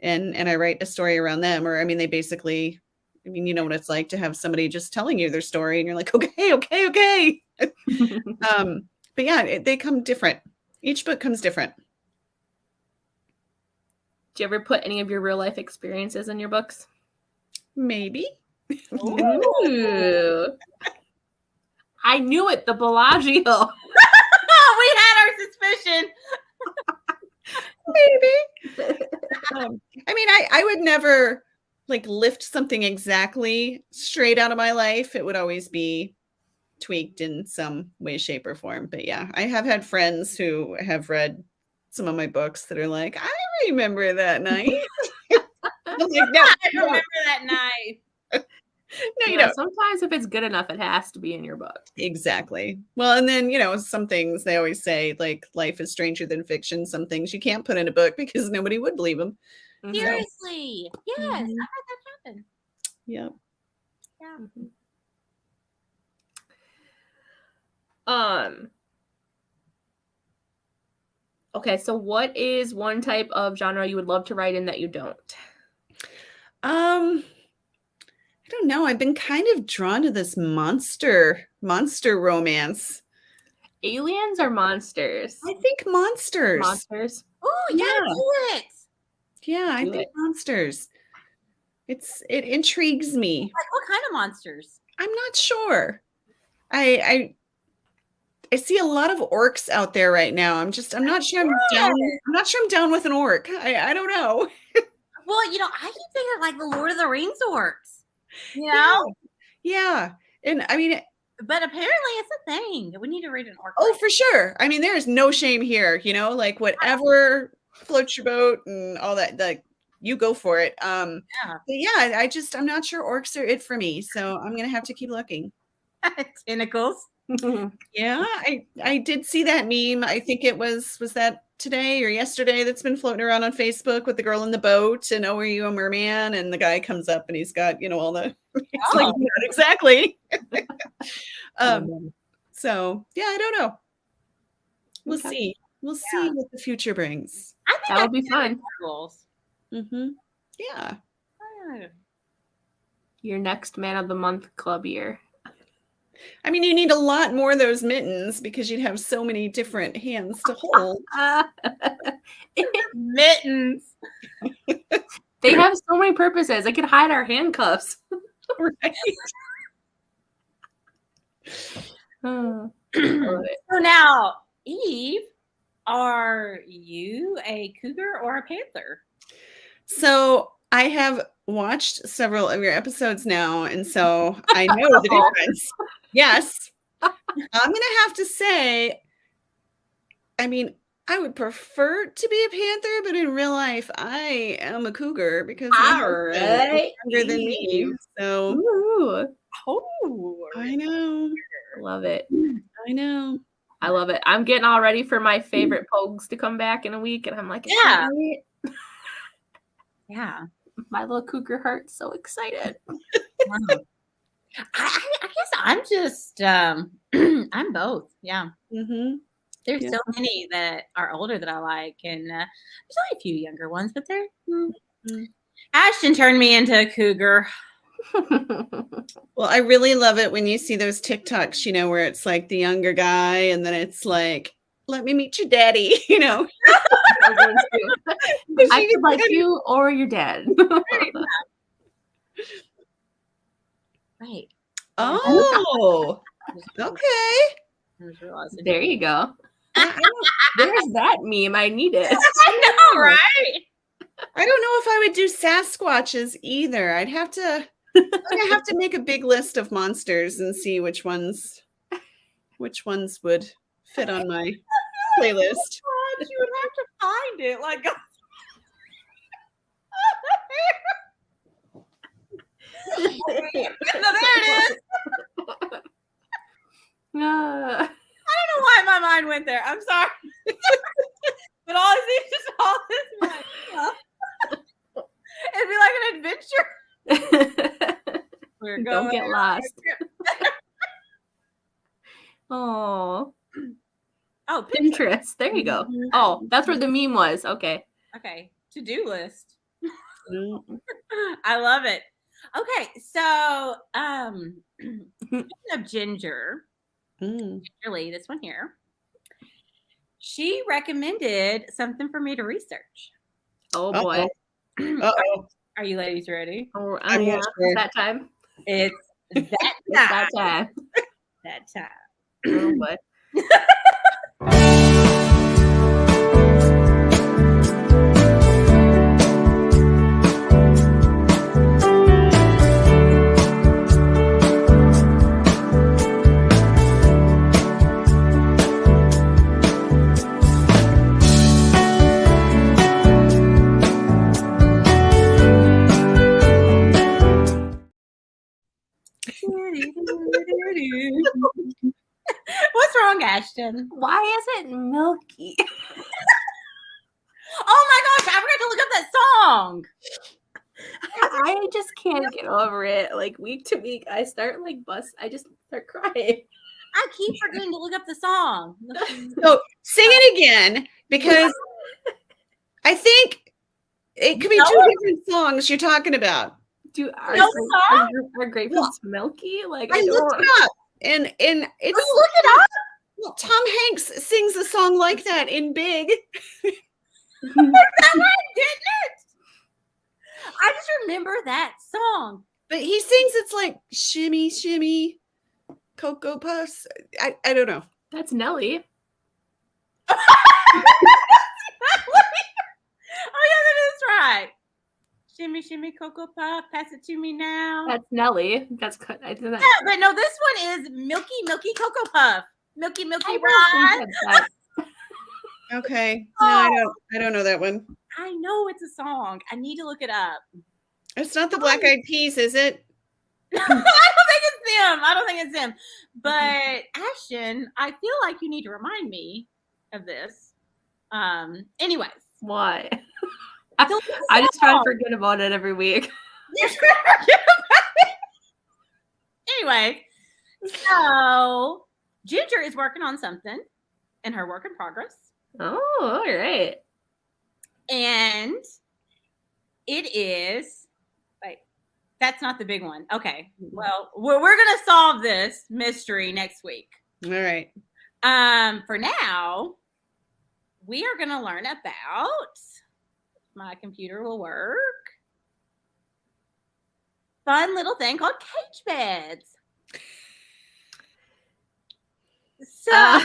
and I write a story around them. Or I mean, they basically, I mean, you know what it's like to have somebody just telling you their story, and you're like, okay. But yeah, they come different. Each book comes different. Do you ever put any of your real life experiences in your books? Maybe. Ooh. I knew it, the Bellagio. We had our suspicion. Maybe. I mean, I would never like lift something exactly straight out of my life. It would always be tweaked in some way, shape, or form. But yeah, I have had friends who have read some of my books that are like, I remember that night. I'm like, no, I remember that night. No, you don't. Sometimes if it's good enough, it has to be in your book. Exactly. Well, and then, some things they always say, like, life is stranger than fiction. Some things you can't put in a book because nobody would believe them. Seriously. Yes. I had that happen. Yeah. Okay, so what is one type of genre you would love to write in that you don't? I don't know. I've been kind of drawn to this monster romance. Aliens or monsters? I think monsters. Monsters. Oh, yeah, do it. Yeah, I think monsters. It intrigues me. Like what kind of monsters? I'm not sure. I see a lot of orcs out there right now. I'm not sure I'm down. I'm not sure I'm down with an orc. I don't know. Well, I keep thinking like the Lord of the Rings orcs. Yeah. And I mean, but apparently it's a thing. We need to read an orc. Oh, for sure. I mean, there is no shame here, like whatever floats your boat and all that, like you go for it. But yeah, I'm not sure orcs are it for me. So I'm going to have to keep looking. Tentacles. Yeah, I did see that meme. I think it was that today or yesterday that's been floating around on Facebook with the girl in the boat and, oh, are you a merman? And the guy comes up and he's got, all the, it's like, not exactly. So yeah, I don't know. We'll see. We'll see what the future brings. I think that would be fun. Yeah. Your next Man of the Month club year. I mean, you need a lot more of those mittens because you'd have so many different hands to hold. Mittens. They have so many purposes. They could hide our handcuffs. Right. So now, Eve, are you a cougar or a panther? So I have watched several of your episodes now, and so I know the difference. Yes. I'm going to have to say, I mean, I would prefer to be a panther, but in real life, I am a cougar because you're younger than me. So, I know. Love it. I know. I love it. I'm getting all ready for my favorite pogues to come back in a week, and I'm like, yeah. My little cougar heart's so excited. I guess I'm just I'm both. Yeah. Mm-hmm. There's Yeah. so many that are older that I like, and there's only a few younger ones, but they're. Ashton turned me into a cougar. Well, I really love it when you see those TikToks, you know, where it's like the younger guy and then it's like, let me meet your daddy, you know. I could like you or your dad. Right. Oh, okay. There you go. There's that meme. I need it. I know, right? I don't know if I would do Sasquatches either. I'd have to make a big list of monsters and see which ones would fit on my playlist. God, you would have to find it. Like, no, there it is. I don't know why my mind went there. I'm sorry. But all I see is just all this. Like, it'd be like an adventure. We're going. Don't get lost. Oh, Pinterest. There you go. Oh, that's where the meme was. Okay. Okay. To-do list. I love it. Okay, so speaking of Ginger, Gingerly, this one here, she recommended something for me to research. Oh boy. Uh-oh. Are you ladies ready? Oh, I'm yeah. not sure. It's that time. It's that It's time. that time. That time. Oh boy. What's wrong, Ashton? Why is it milky? Oh my gosh, I forgot to look up that song. I just can't get over it. Like week to week, I start like I just start crying. I keep forgetting to look up the song. So sing it again, because I think it could be two different songs you're talking about. Are grapefruits milky? Like I looked it up, and it's. Oh, you looked it up? Well, Tom Hanks sings a song like that in Big. Is that why I didn't it? I just remember that song. But he sings it's like shimmy, shimmy, Cocoa Puffs. I don't know. That's Nelly. Oh yeah, that is right. Shimmy, shimmy, Cocoa Puff, pass it to me now. That's Nelly. That's Yeah, but no, this one is Milky, Milky Cocoa Puff. Milky, Milky Ride. Okay. No, I don't know that one. I know it's a song. I need to look it up. It's not the Black Eyed Peas, is it? I don't think it's them. But Ashton, I feel like you need to remind me of this. Anyways. Why? I just try to forget about it every week. Anyway, so Ginger is working on something in her work in progress. Oh, all right. And it is, wait, that's not the big one. Okay. Well, we're going to solve this mystery next week. All right. For now, we are going to learn about, my computer will work, fun little thing called cage beds. So,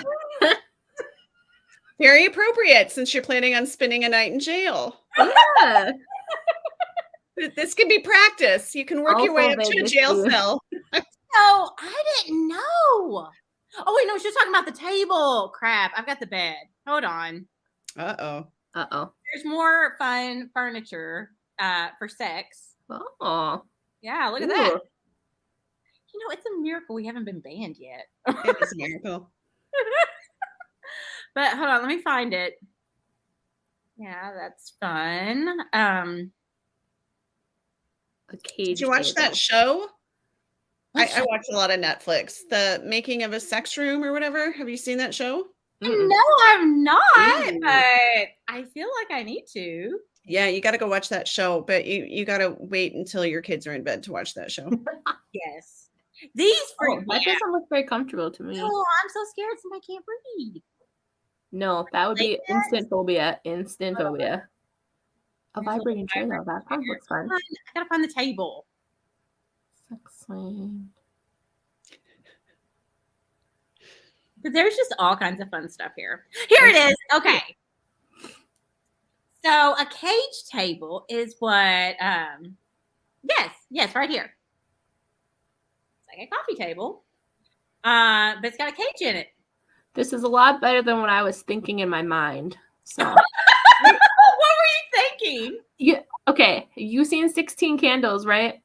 very appropriate since you're planning on spending a night in jail. Yeah. This can be practice. You can work your way up to a jail cell. No, I didn't know. Oh, wait, no, she was talking about the table. Crap, I've got the bed. Hold on. Uh-oh. There's more fun furniture for sex. Oh. Yeah, look at that. You know, it's a miracle we haven't been banned yet. It is a miracle. But hold on, let me find it. Yeah, that's fun. A cage Did you watch table. that show? I watch a lot of Netflix. The Making of a Sex Room or whatever. Have you seen that show? No, I'm not, Ooh. but I feel like I need to. Yeah, you got to go watch that show, but you got to wait until your kids are in bed to watch that show. Yes. These freak me that doesn't look very comfortable to me. out. No, I'm so scared since I can't read. No, that would be Like that? instant phobia. Instant phobia. A vibrating chair, though. That sounds looks fun. I gotta find the table. Sex swing. But there's just all kinds of fun stuff here. Here it is. Okay. So a cage table is what yes, right here. It's like a coffee table. But it's got a cage in it. This is a lot better than what I was thinking in my mind. So What were you thinking? yeah, okay. You seen 16 Candles, right?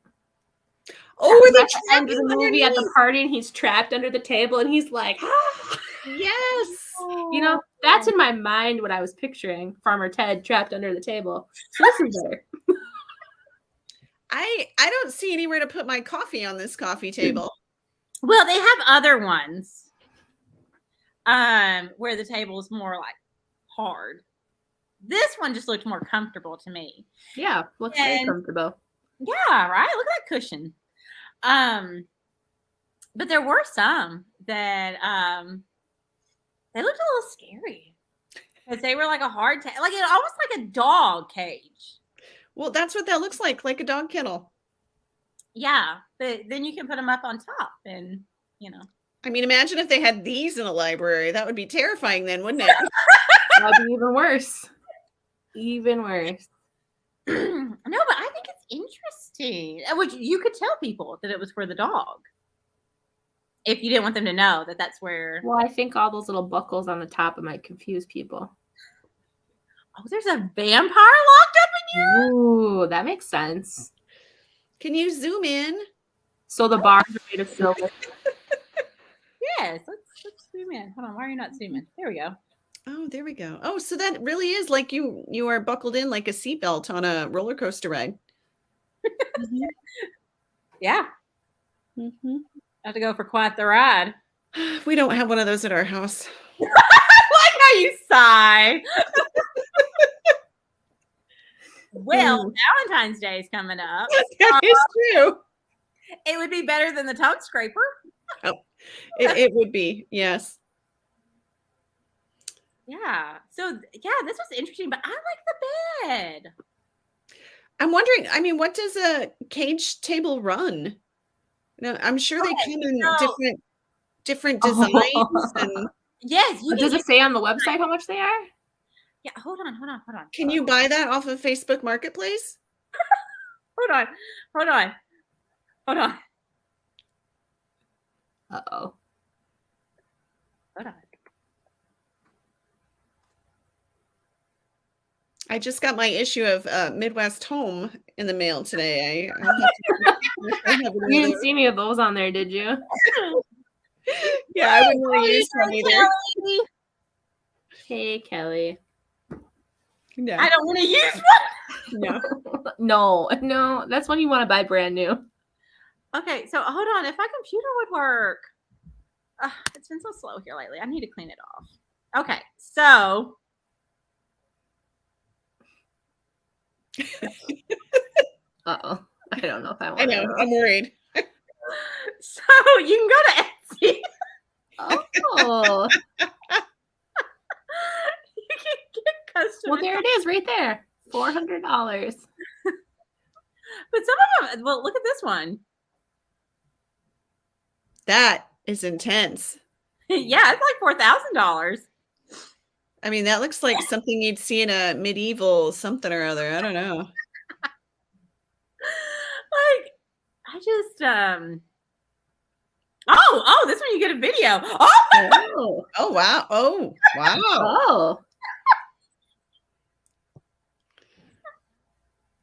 Oh, At the the end of the movie at the party, and he's trapped under the table, and he's like, ah. Yes. You know, that's in my mind what I was picturing. Farmer Ted trapped under the table. So this is better. I don't see anywhere to put my coffee on this coffee table. Well, they have other ones. Where the table is more like hard. This one just looked more comfortable to me. Yeah, looks very comfortable. Yeah, right. Look at that cushion. But there were some that they looked a little scary because they were like a hard like it almost like a dog cage. Well, that's what that looks like a dog kennel. Yeah, but then you can put them up on top, and you know. I mean, imagine if they had these in a library. That would be terrifying, then, wouldn't it? That would be even worse. Even worse. No, but I think it's interesting. Which you could tell people that it was for the dog if you didn't want them to know that that's where. Well, I think all those little buckles on the top might confuse people. Oh, there's a vampire locked up in here. Ooh, that makes sense. Can you zoom in? So the bars are made of silver. Yes, let's zoom in. Hold on, why are you not zooming? There we go. Oh, there we go. Oh, so that really is like you are buckled in like a seatbelt on a roller coaster ride. Mm-hmm. Yeah. Mm-hmm. Have to go for quite the ride. We don't have one of those at our house. I like how you sigh. Well, Valentine's Day is coming up. That is true. It would be better than the tongue scraper. Oh, it would be, yes. Yeah. So yeah, this was interesting, but I like the bed. I'm wondering, I mean, what does a cage table run? No, I'm sure they come in different designs. And yes. Does it say on the website how much they are? Yeah. Hold on. Can you buy that off of Facebook Marketplace? Hold on. Uh-oh. Hold on. I just got my issue of Midwest Home in the mail today. You didn't see any of those on there, did you? Yeah, I wouldn't really use one either. Hey, Kelly. No. I don't want to use one. No. That's when you want to buy brand new. Okay, so hold on. If my computer would work. It's been so slow here lately. I need to clean it off. Okay, so. Uh-oh. I don't know if I want I know. I'm worried. So you can go to Etsy. Oh. You can get custom. Well, there it is right there. $400. But some of them, well, look at this one. That is intense. Yeah, it's like $4,000. I mean, that looks like something you'd see in a medieval something or other. I don't know. Like, I just oh, this one you get a video. Oh wow. Oh, wow. Oh.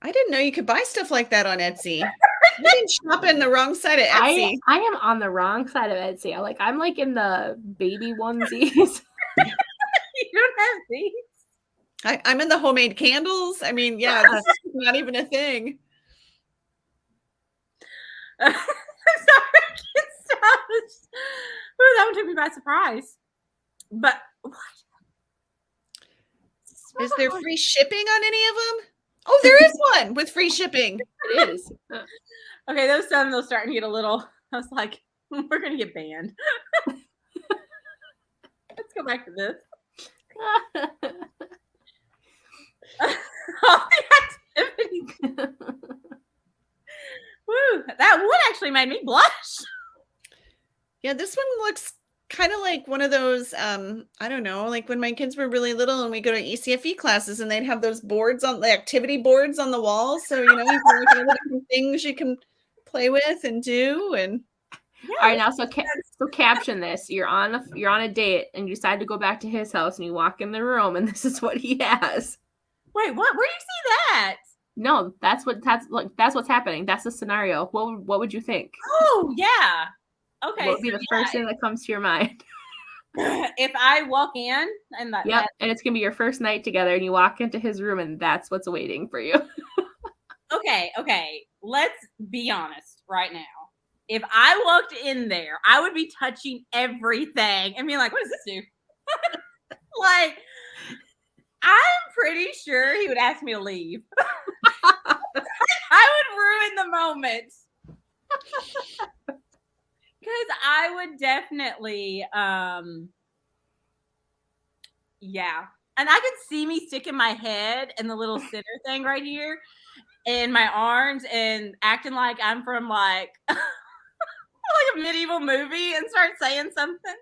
I didn't know you could buy stuff like that on Etsy. You've been shopping the wrong side of Etsy. I am on the wrong side of Etsy. I'm like in the baby onesies. You don't have these? I'm in the homemade candles. I mean, yeah, this is not even a thing. I'm sorry. took me by surprise. But what? Is there free shipping on any of them? Oh, there is one with free shipping. It is. Okay, those thumbnails starting to get a little. I was like, we're gonna get banned. Let's go back to this. All the activities. Woo, that one actually made me blush. Yeah, this one looks kind of like one of those, I don't know, like when my kids were really little and we go to ECFE classes and they'd have those boards on the activity boards on the wall. So, you know, you can look at all the different things you can play with and do. And all right, now so caption this. You're on a date and you decide to go back to his house and you walk in the room and this is what he has. Wait, what? Where do you see that? No, that's what's happening. That's the scenario. What would you think? Oh yeah. Okay. What would be the first thing that comes to your mind? If I walk in and and it's gonna be your first night together, and you walk into his room, and that's what's waiting for you. Okay. Let's be honest right now. If I walked in there, I would be touching everything and being like, "What does this do?" Like, I'm pretty sure he would ask me to leave. I would ruin the moment. Because I would definitely, yeah. And I could see me sticking my head in the little center thing right here in my arms and acting like I'm from like a medieval movie and start saying something.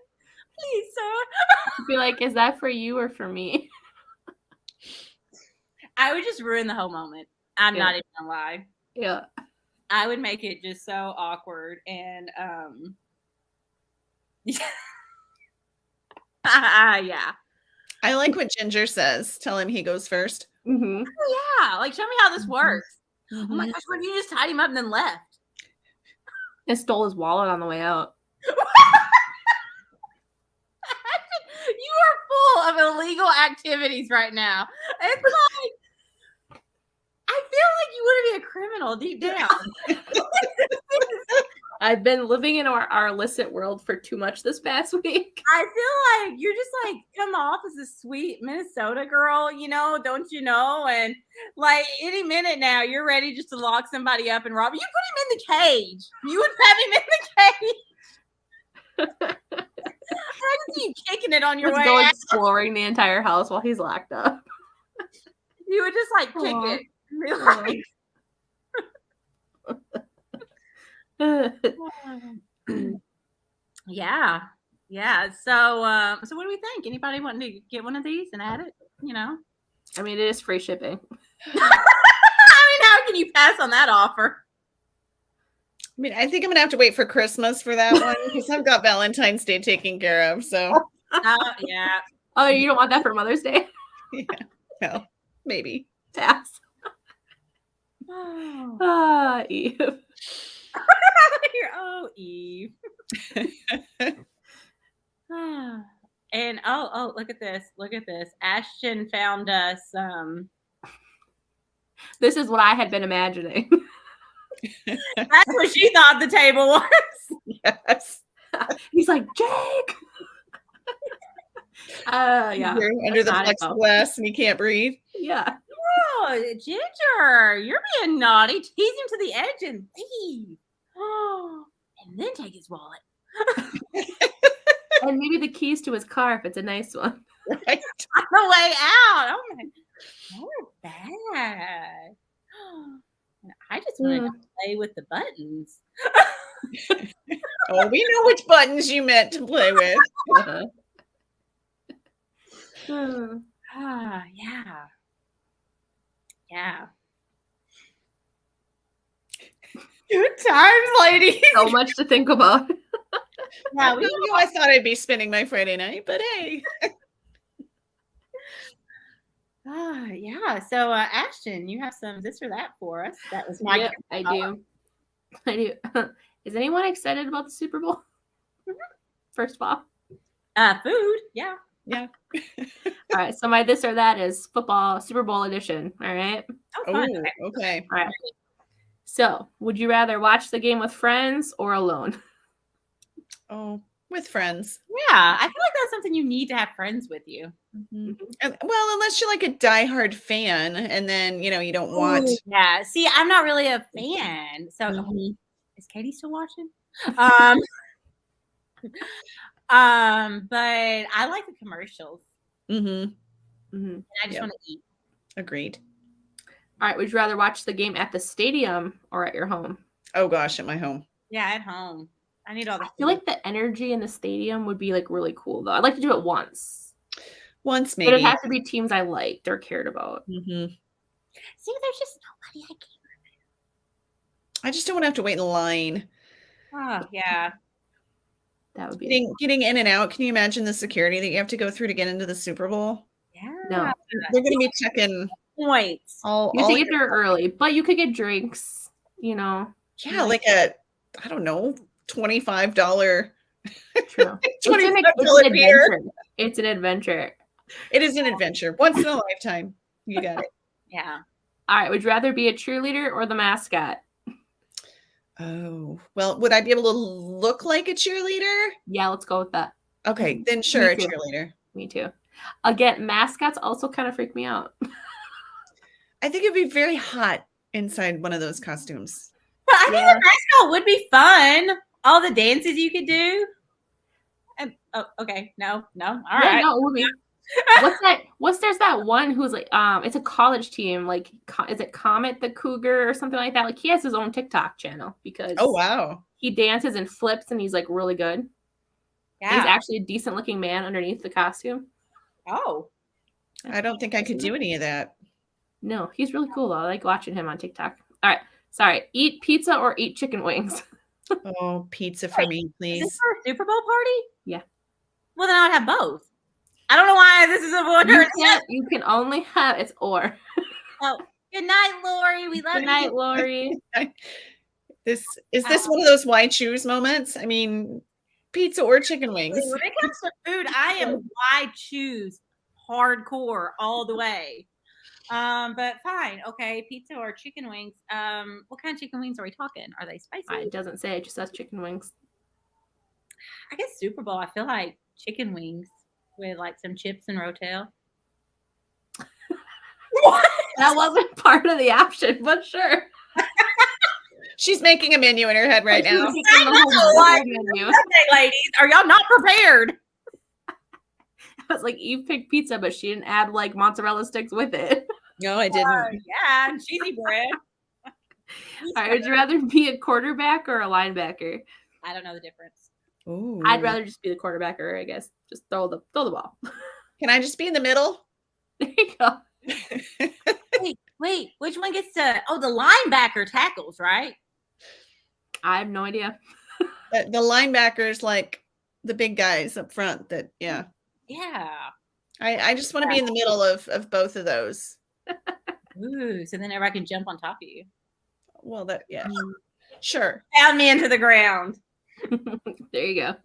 Please, sir. Be like, is that for you or for me? I would just ruin the whole moment. I'm not even gonna lie. Yeah. I would make it just so awkward and yeah. I like what Ginger says. Tell him he goes first. Mm-hmm. Yeah, like show me how this works. Mm-hmm. Oh my gosh, what if you just tied him up and then left? And stole his wallet on the way out. You are full of illegal activities right now. It's like I feel like you want to be a criminal deep down. I've been living in our illicit world for too much this past week. I feel like you're just like come off as a sweet Minnesota girl, you know, don't you know? And like any minute now, you're ready just to lock somebody up and rob. You put him in the cage. You would have him in the cage. I can see you kicking it on your way. Go exploring the entire house while he's locked up. You would just like kick it. Like, yeah. So what do we think? Anybody want to get one of these and add it? You know, I mean, it is free shipping. I mean, how can you pass on that offer? I mean, I think I'm gonna have to wait for Christmas for that one because I've got Valentine's Day taken care of. So, yeah. Oh, you don't want that for Mother's Day? Yeah. Well, maybe. Pass. Eve. Oh, Eve. And look at this. Ashton found us this is what I had been imagining. That's what she thought the table was. Yes. He's like, Jake. Yeah. Under the plexiglass and he can't breathe. Yeah. Oh, Ginger, you're being naughty. Tease him to the edge and leave. Oh, and then take his wallet. And maybe the keys to his car if it's a nice one. Right. On the way out. Oh my, so bad. I just want to play with the buttons. Oh, we know which buttons you meant to play with. Yeah. Good times, ladies. So much to think about. Yeah, I thought I'd be spending my Friday night, but hey. Yeah. So, Ashton, you have some this or that for us. That was my. Yep, I do. Is anyone excited about the Super Bowl? First of all, food. Yeah. Yeah. All right. So my this or that is football Super Bowl edition. All right. Oh, okay. All right. So, would you rather watch the game with friends or alone? Oh, with friends. Yeah, I feel like that's something you need to have friends with you. And, well, unless you're like a diehard fan, and then you don't want. Ooh, yeah. See, I'm not really a fan. So Mhm. is Katie still watching? But I like the commercials. Mm-hmm. And I just want to eat. Agreed. All right, would you rather watch the game at the stadium or at your home? Oh gosh, at my home. Yeah, at home. I need all the I feel like the energy in the stadium would be like really cool though. I'd like to do it once. Once But it maybe. has to be teams I liked or cared about. Mm-hmm. See, there's just nobody I care. I just don't want to have to wait in line. Oh, yeah. That would be Getting in and out. Can you imagine the security that you have to go through to get into the Super Bowl? Yeah. no. They're going to be checking Points. all. You have to get there early, but you could get drinks, Yeah, like a, I don't know, $25. True. $25 beer. Adventure. It's an adventure. It is an adventure. Once in a lifetime. You got it. Yeah. All right. Would you rather be a cheerleader or the mascot? Oh, well, would I be able to look like a cheerleader? Yeah, let's go with that. Okay, then sure, a too. cheerleader. Me too. Again, mascots also kind of freak me out. I think it'd be very hot inside one of those costumes. But I think the mascot would be fun. All the dances you could do. Okay. No. All right. No, it would be. There's that one who's like, it's a college team. Like, is it Comet the Cougar or something like that? Like, he has his own TikTok channel because Oh, wow. he dances and flips and he's like really good. Yeah. And he's actually a decent looking man underneath the costume. Oh. I don't think I could do any of that. No, he's really cool though. I like watching him on TikTok. All right. Sorry. Eat pizza or eat chicken wings? Oh, pizza for me, Is please. this for a Super Bowl party? Yeah. Well, then I would have both. I don't know why this is a wonder. You can only have it's or. Oh, good night, Lori. We love you. Good night, Lori. Is this one of those why choose moments? I mean, pizza or chicken wings? When it comes to food, I am why choose hardcore all the way. But fine, okay, pizza or chicken wings. What kind of chicken wings are we talking? Are they spicy? It doesn't say. It just says chicken wings. I guess Super Bowl. I feel like chicken wings with like some chips and rotel. What? That wasn't part of the option, but sure. She's making a menu in her head right now. Okay, ladies, are y'all not prepared? I was like, Eve picked pizza, but she didn't add like mozzarella sticks with it. No, I didn't. Yeah, and cheesy bread. All right, would you rather be a quarterback or a linebacker? I don't know the difference. Ooh. I'd rather just be the quarterbacker, I guess. Just throw the ball. Can I just be in the middle? There you go. Wait, which one gets to? Oh, the linebacker tackles, right? I have no idea. The linebackers, like the big guys up front. Yeah. I just want to be in the middle of both of those. Ooh, so then everybody can jump on top of you. Well, sure. Pound me into the ground. There you go. All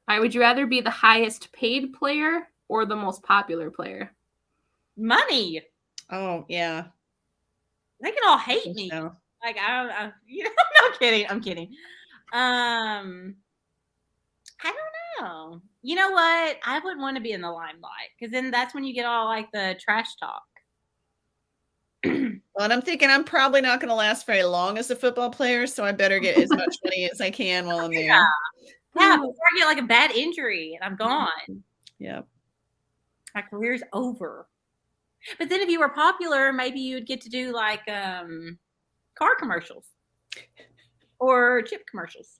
right, would you rather be the highest paid player or the most popular player? Money. Oh, yeah. They can all hate me. So. Like I'm kidding. I'm kidding. I don't know. You know what? I wouldn't want to be in the limelight because then that's when you get all like the trash talk. Well, and I'm thinking I'm probably not going to last very long as a football player, so I better get as much money as I can while I'm there. Yeah, before I get like a bad injury and I'm gone. Yeah. My career's over. But then if you were popular, maybe you'd get to do like car commercials or chip commercials.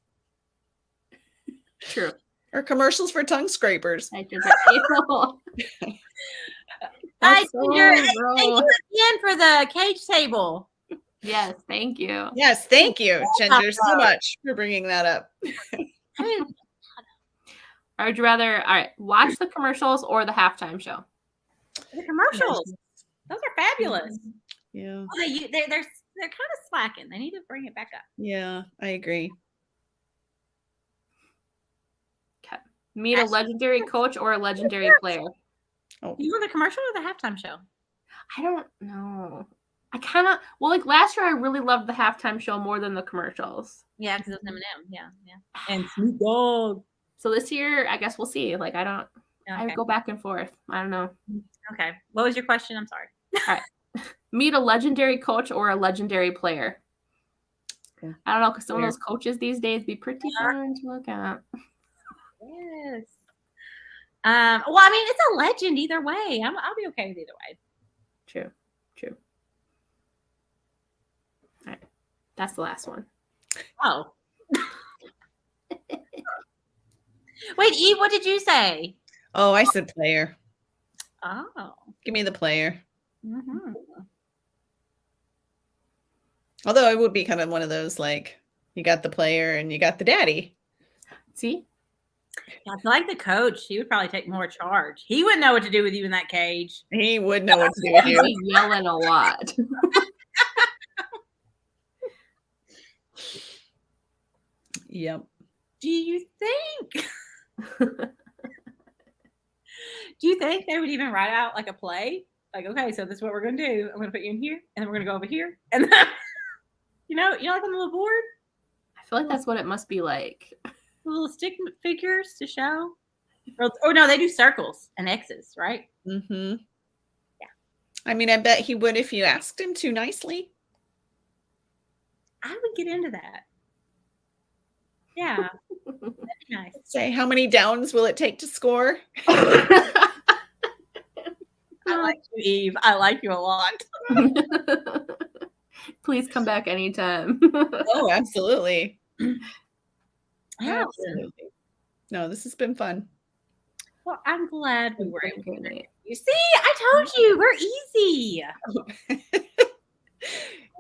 True. Or commercials for tongue scrapers. Thank you again for the cage table. Yes, thank you. Yes, thank you, Ginger, so much for bringing that up. Or would you rather, watch the commercials or the halftime show? The commercials. Those are fabulous. Yeah. Oh, they're kind of slacking. They need to bring it back up. Yeah, I agree. Okay. Meet a legendary coach or a legendary player. Oh. You want the commercial or the halftime show? I don't know. Like last year I really loved the halftime show more than the commercials. Yeah, because it was Eminem. Yeah. And Snoop Dogg. So this year, I guess we'll see. Like, I Okay. go back and forth. I don't know. Okay. What was your question? I'm sorry. All right. Meet a legendary coach or a legendary player. Okay. I don't know, because some of those coaches these days be pretty fun to look at. Yes. Well, I mean, it's a legend either way. I'll be okay with either way. True. All right. That's the last one. Oh. Wait, Eve, what did you say? Oh, I said player. Oh. Give me the player. Mm-hmm. Although it would be kind of one of those, like, you got the player and you got the daddy. See? Yeah, I feel like the coach, he would probably take more charge. He wouldn't know what to do with you in that cage. He would know what to do with He'd you. be yelling a lot. Yep. Do you think they would even write out like a play? Like, okay, so this is what we're gonna do. I'm gonna put you in here, and then we're gonna go over here, and then you know, like on the little board, I feel like that's what it must be like. the little stick figures to show. Or no, they do circles and X's, right? Mm-hmm. Yeah. I mean, I bet he would if you asked him to nicely. I would get into that. Yeah, that'd be nice. Say, how many downs will it take to score? I like you, Eve. I like you a lot. Please come back anytime. Oh, absolutely. Yeah. Absolutely. No, this has been fun. Well, I'm glad we were It's able been to. great. You see, I told you we're easy.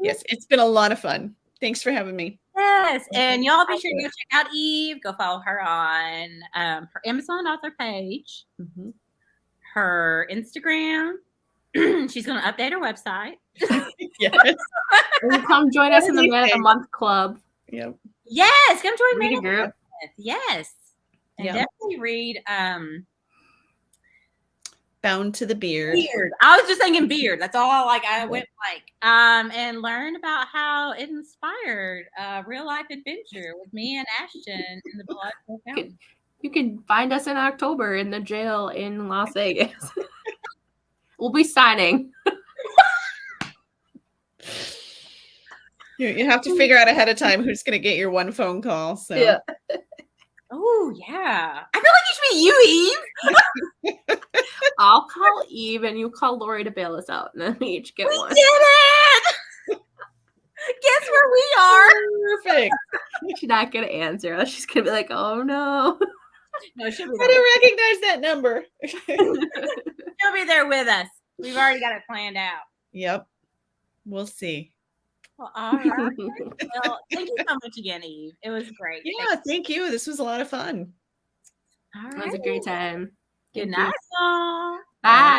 Yes, it's been a lot of fun. Thanks for having me. Yes, and y'all be sure to go check out Eve. Go follow her on her Amazon author page, Mm-hmm. her Instagram. She's going to update her website. Yes. And come join us in the Man of the Month Club. Yep. Yes, come join Read me. a group. Yes, and Yep. definitely read Bound to the Beard. Beard. I was just thinking Beard. That's all. Like I went like and learn about how it inspired a real life adventure with me and Ashton in the Delightful Fountain. You can find us in October in the jail in Las Vegas. We'll be signing. You have to figure out ahead of time who's going to get your one phone call. So Yeah. Oh yeah, I feel like it should be you, Eve. I'll call Eve and you call Lori to bail us out, and then we each get We one. did it! Guess where we are? perfect. She's not gonna answer. She's gonna be like, "Oh no." No, she'll be I there. don't recognize that number. She'll be there with us. We've already got it planned out. Yep. We'll see. Well, all right. Well, thank you so much again, Eve. It was great. Yeah, thank you. This was a lot of fun. All It was a right. great time. Good Thank you. night, y'all. Bye.